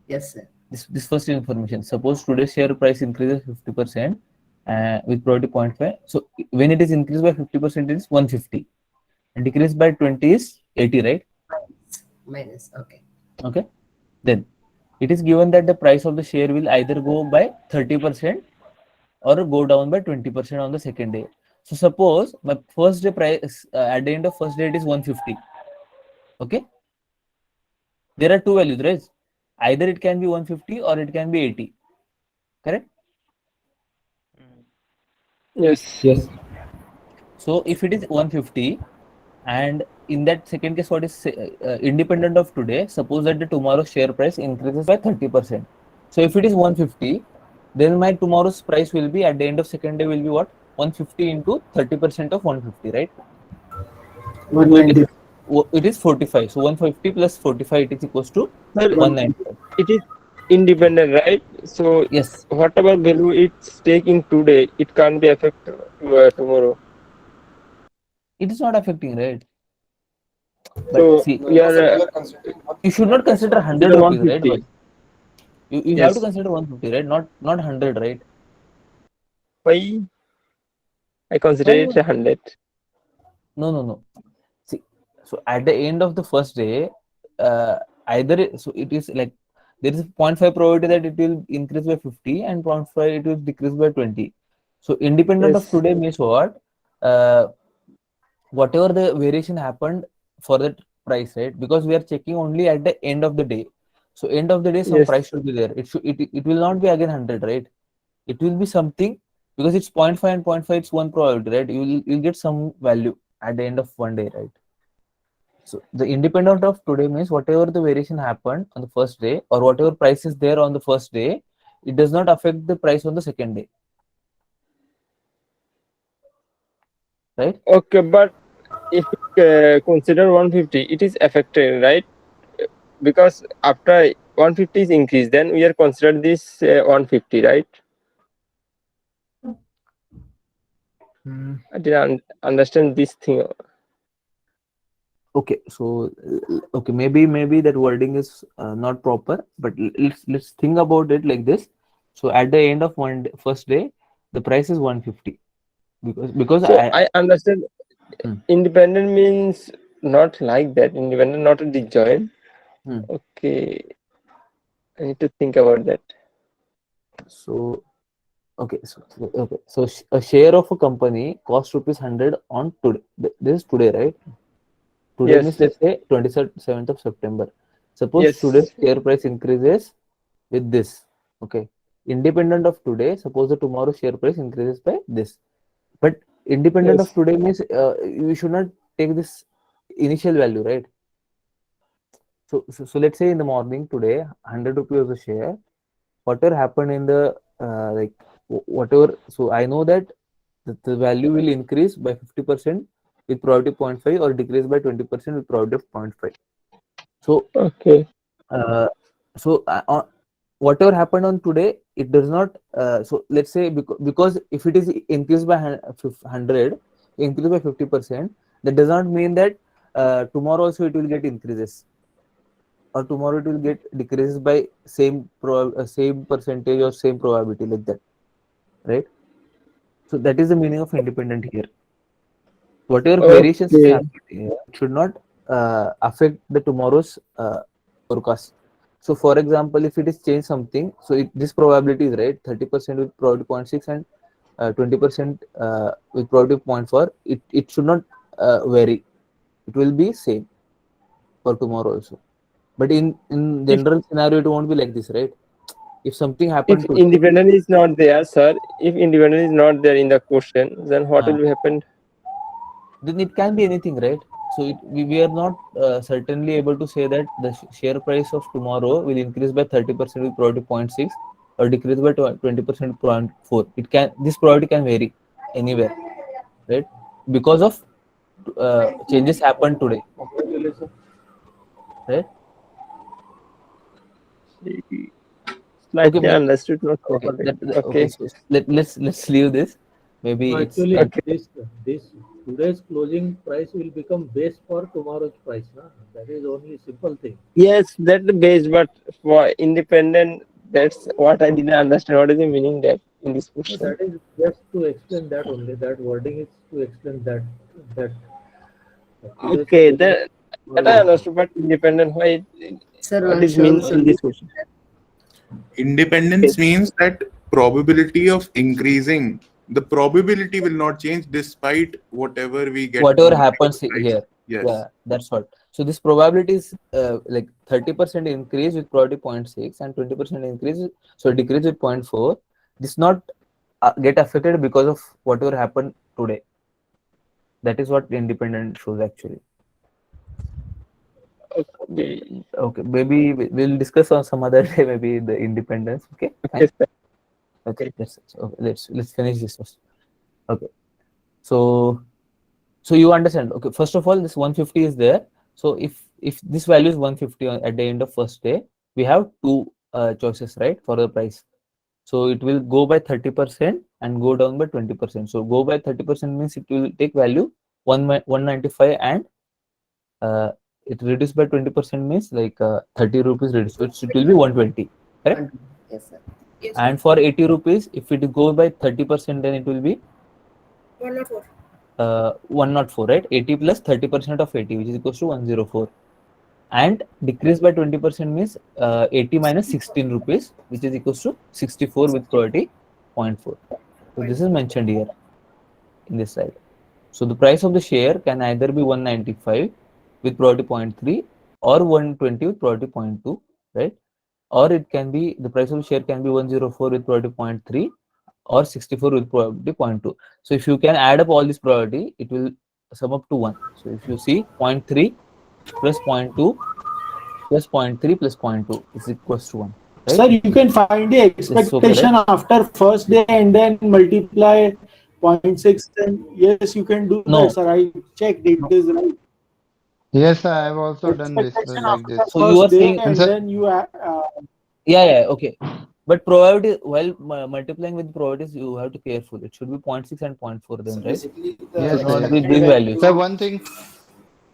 Yes, sir. This first information. Suppose today's share price increases 50% with probability 0.5. So when it is increased by 50%, it is 150, and decreased by 20 is 80, right? Minus, okay. Okay. Then it is given that the price of the share will either go by 30% or go down by 20% on the second day. So suppose my first day price at the end of first day it is 150. Okay. There are two values, right? Either it can be 150 or it can be 80. Correct? Yes. Yes. So if it is 150, and in that second case, what is independent of today, suppose that the tomorrow share price increases by 30%. So if it is 150, then my tomorrow's price will be at the end of second day will be what? 150 into 30% of 150, right? 190. It is 45. So 150 plus 45, it is equals to Sir, 195. it is independent, right? So yes, whatever value it's taking today, it can't be affected tomorrow. It is not affecting, right? But So see, we are you should not consider 100 rupees, right? But 150. you have to Yes. consider 150, right? Not 100, right? Why I consider it 100? No. See, so at the end of the first day, so it is like there is a 0.5 probability that it will increase by 50 and 0.5 it will decrease by 20. So independent of Yes. today means what? Whatever the variation happened for that price, right? Because we are checking only at the end of the day. So end of the day, some Yes. price should be there. It will not be again 100, right? It will be something because it's 0.5 and 0.5, it's one probability, right? You'll get some value at the end of one day, right? So the independent of today means whatever the variation happened on the first day or whatever price is there on the first day, it does not affect the price on the second day, right? Okay, but if we consider 150, it is affected, right? Because after 150 is increased, then we are considered this 150, right? I didn't understand this thing. Okay, so okay, maybe that wording is not proper, but let's think about it like this. So at the end of first day, the price is 150 because So I understand independent means not like that. Independent, not a disjoint. Okay, I need to think about that. So a share of a company costs ₹100 on today. This is today, right? Today Yes. means let's say 27th of September. Suppose Yes. today's share price increases with this. Okay. Independent of today, suppose the tomorrow share price increases by this. But independent of Yes. today means you should not take this initial value, right? So let's say in the morning today, 100 rupees was a share. Whatever happened in the like whatever. So I know that the value will increase by 50% with probability 0.5 or decrease by 20% with probability of 0.5. So okay. Whatever happened on today, it does not. So let's say because if it is increased by 100, increased by 50%, that does not mean that tomorrow also it will get increases or tomorrow it will get decreases by same percentage or same probability like that, right? So that is the meaning of independent here. Whatever variations happen here should not affect the tomorrow's forecast. So for example, if it is change something, so this probability is right, 30% with probability 0.6 and 20% with probability 0.4, it should not vary. It will be same for tomorrow also. But in general scenario, it won't be like this, right? If something happened If independent is not there, sir, if independent is not there in the question, then what will happen? Then it can be anything, right? So we are not certainly able to say that the share price of tomorrow will increase by 30% with probability 0.6 or decrease by 20% 0.4. This probability can vary anywhere, right? Because of changes happened today, right? Slightly understood, not properly. Okay, so let's leave this. Maybe No, it's actually, this today's closing price will become base for tomorrow's price. Na? That is only simple thing. Yes, that's the base, but for independent, that's what I didn't understand. What is the meaning that in this So question? that is just to explain that only. That wording is to explain that. Okay, that I understood, but independent, why? What is mean in this question? Independence means that probability of increasing, the probability will not change despite whatever we get. Whatever happens here. Yes. Yeah, that's what. So this probability is like 30% increase with probability 0.6 and 20% increase, so decrease with 0.4. This not get affected because of whatever happened today. That is what independent shows actually. Okay, maybe we'll discuss on some other day, maybe the independence. Okay, fine. Okay, let's finish this first. Okay, so you understand. Okay, first of all, this 150 is there. So if this value is 150 at the end of first day, we have two choices, right, for the price. So it will go by 30% and go down by 20%. So go by 30% means it will take value 195 and it reduced by 20% means like 30 rupees reduced. So it will be 120. Correct? Yes, sir. Yes. And for 80 rupees, if it goes by 30%, then it will be 104. 104, right? 80 plus 30% of 80, which is equals to 104. And decrease by 20% means 80 minus 16 rupees, which is equals to 64 with probability 0.4. So this is mentioned here in this slide. So the price of the share can either be 195 with probability 0.3 or 120 with probability 0.2, right? Or it can be, the price of the share can be 104 with probability 0.3 or 64 with probability 0.2. So if you can add up all this probability, it will sum up to 1. So if you see 0.3 plus 0.2 plus 0.3 plus 0.2 is equals to 1, right? Sir, you can find the This is okay, expectation right? after first day and then multiply 0.6. And yes, you can do that, No. sir. I checked it is right. Yes, I have also done this Expectation like after this. So you are first day saying, And and sir, then you yeah, okay. But probability, while multiplying with probabilities, you have to be careful. It should be 0.6 and 0.4 then, right? yes, Should sir, not yes. be big values. Sir, one thing,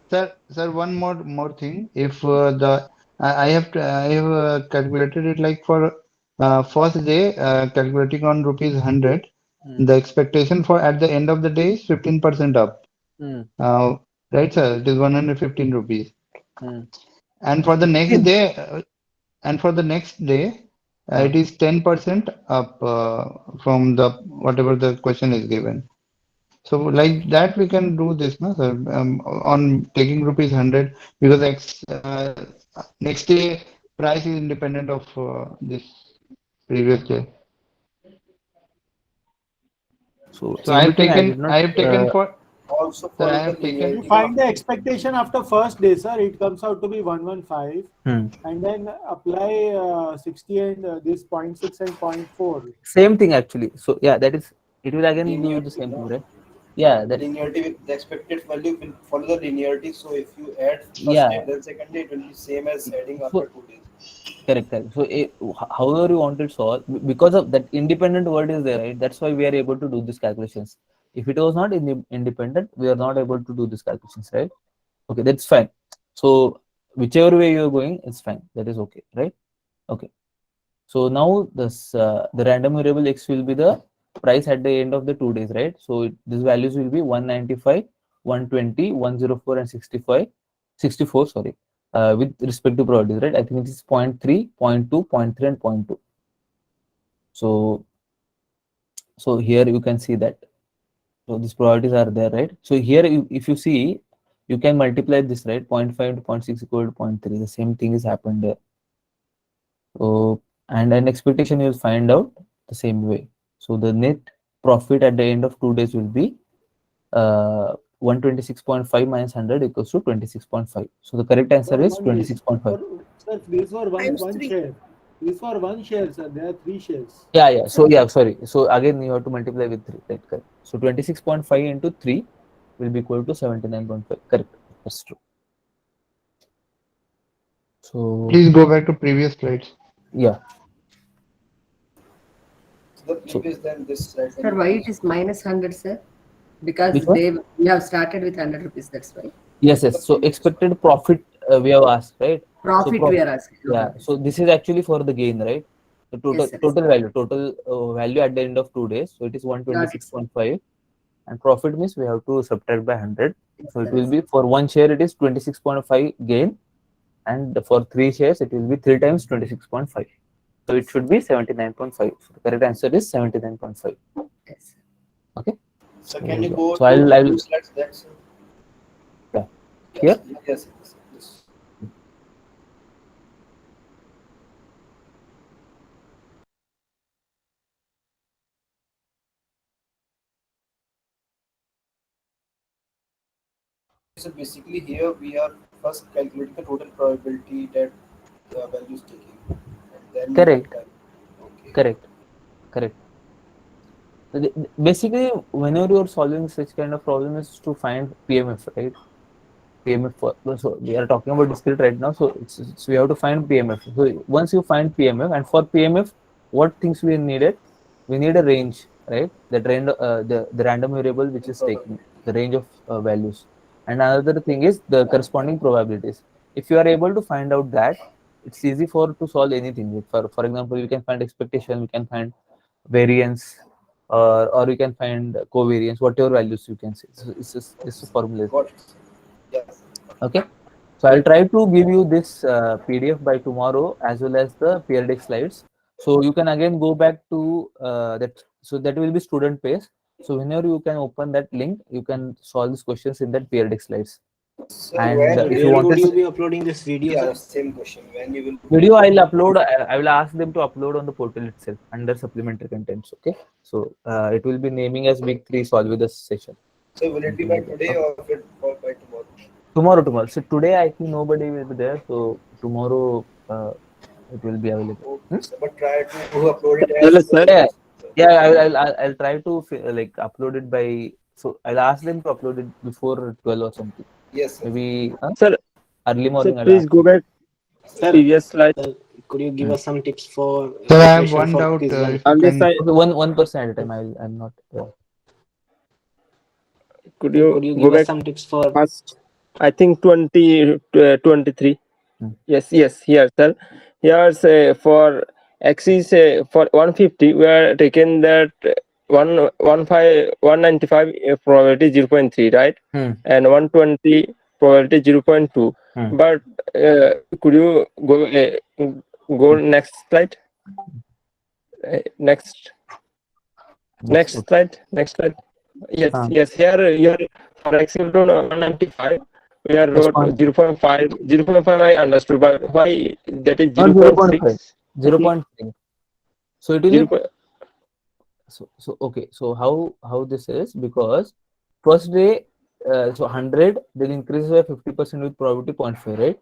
sir, one more thing. If I have calculated it like for first day, calculating on rupees 100, the expectation for at the end of the day is 15% up. Mm. Right, sir? It is 115 rupees. Mm. And for the next day, it is 10% up from the whatever the question is given. So like that we can do this, no, sir, on taking rupees 100 because next day price is independent of this previous day. So So same thing, I did not. I have taken for Also sir, I follow the have taken. you linearity find of the expectation after first day, sir. It comes out to be 115, Hmm. and then apply 60 and this 0.6 and 0.4. Same thing actually. So yeah, that is, it will again give you the linearity, same thing, no? right? Yeah, that, Linearity with the expected value will follow the linearity. So if you add first day, yeah. then second day, it will be same as adding after So 2 days. correct, correct. So however you want it solved, because of that independent word is there, right? That's why we are able to do these calculations. If it was not independent, we are not able to do these calculations, right? Okay, that's fine. So whichever way you are going, it's fine. That is okay, right? Okay. So now this the random variable x will be the price at the end of the 2 days, right? So these values will be 195, 120, 104, and 65, 64. Sorry, with respect to probabilities, right? I think it is 0 0.3, 0 0.2, 0 0.3, and 0.2. So here you can see that. So these probabilities are there, right? So here, if you see, you can multiply this, right? 0.5 to 0.6 equal to 0.3. The same thing is happened there. So, and an expectation you will find out the same way. So the net profit at the end of 2 days will be 126.5 minus 100 equals to 26.5. So the correct answer is 26.5. Sir, this for Times one 3. share. This for one share, sir. There are 3 shares. Yeah, yeah. So yeah, sorry. So again, you have to multiply with 3. Right, correct. So 26.5 into 3 will be equal to 79.5. Correct. That's true. So Please go back to previous slides. yeah. So the previous then this slide. Sir, why it is minus 100, sir? Because Which one? we have started with 100 rupees, that's why. Yes, yes. So expected profit we have asked, right? So Profit we are asking. yeah. Okay. So this is actually for the gain, right? The Yes, sir. total value at the end of 2 days. So it is Got it, sir. 126.5, and profit means we have to subtract by 100. Yes, So it sir. will be for one share it is 26.5 gain, and for 3 shares it will be 3 times 26.5. So it should be 79.5. So the correct answer is 79.5. Yes. Okay. So can you go So to I'll two slides back, sir? yeah. Yes, Here. yes, yes. So basically here we are first calculating the total probability that the value is taking, and then we Correct. multiply. Okay. Correct. Correct. Basically, whenever you're solving such kind of problem is to find PMF, right? PMF. So we are talking about discrete right now. So we have to find PMF. So once you find PMF, and for PMF, what things we needed? We need a range, right? The random variable which is taking the range of values, and another thing is the corresponding probabilities. If you are able to find out that, it's easy to solve anything. For example, we can find expectation, we can find variance, or we can find covariance, whatever values you can say. So it's a formula. Okay, so I'll try to give you this PDF by tomorrow, as well as the periodic slides. So you can again go back to that. So that will be student page. So whenever you can open that link, you can solve these questions in that periodic slides. And if you want, would you be uploading this video? Yeah, Sir? same question. When you will video, I'll upload. I will ask them to upload on the portal itself under supplementary contents. Okay, so it will be naming as week 3 solve with the session. So will it be by today or by tomorrow? Tomorrow. So today I think nobody will be there. So tomorrow it will be available. But try to upload it as I'll try to like upload it by. So I'll ask them to upload it before 12 or something. Yes. Maybe Sir, early morning. Sir, please go back Sir, previous slide. could you give us some tips for Sir, I have preparation one for doubt. quiz one? If you can... Okay, 1% at a time. I'm not. Could you give go us back some tips for first? I think 23. Yes, here, sir. Here's for axis for 150. We are taking that 195 probability 0.3, right? And 120 probability 0.2. But could you go next slide? Next slide. Yes. Here for x equal to 195, we are wrote 0.5. 0.5 I understood, but why that is 0.6? 0.3. So it will be. So okay. So how this is, because first day, so 100 then increases by 50% with probability 0.5, right?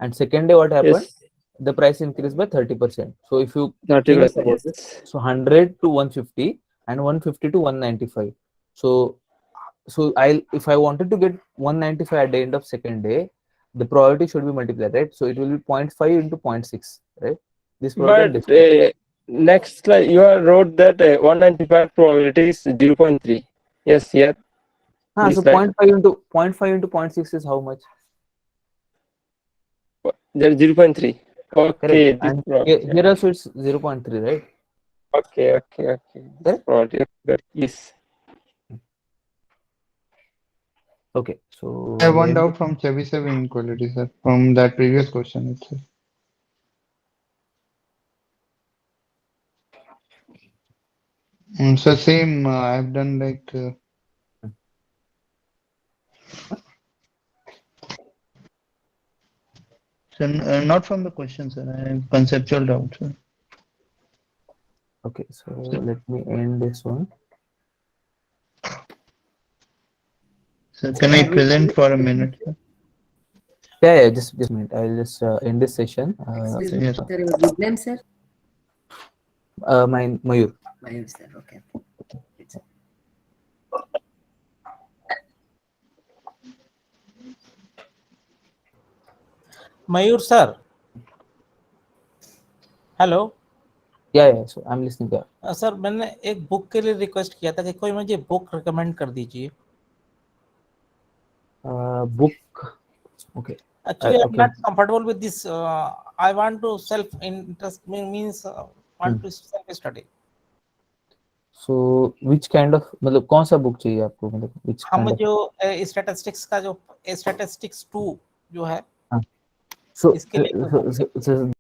And second day what happened? Yes. The price increased by 30%. So if you 30%, think about it, so 100 to 150 and 150 to 195. So if I wanted to get 195 at the end of second day, the probability should be multiplied, right? So it will be 0.5 into 0.6, right? This probability. But next slide, you have wrote that 195 probability is 0.3. Yes, here. So 0.5 into 0.6 is how much? There is 0.3. Okay. Correct. And here also it's 0.3, right? Okay. This probability. Yes. Okay, so I have one doubt from Chebyshev inequality, sir, from that previous question itself. So same, I've done like so, not from the question, sir. I have conceptual doubt, sir. Okay, so let me end this one. So can I present for a minute, sir? Yeah, just a minute. I'll just end this session. Excuse me, sir, your good name, sir? My Mayur. Mayur, sir. Okay. Mayur sir, hello. या सो I am listening. Sir, मैंने एक book के लिए request किया था कि कोई मुझे बुक रिकमेंड कर दीजिए। Book, okay. Actually, I'm not comfortable with this. I want to self-interest means want to self-study. So which kind of, मतलब कौन सा बुक चाहिए आपको, मतलब which हम kind जो स्टैटिस्टिक्स का जो स्टैटिस्टिक्स 2 जो है, so इसके लिए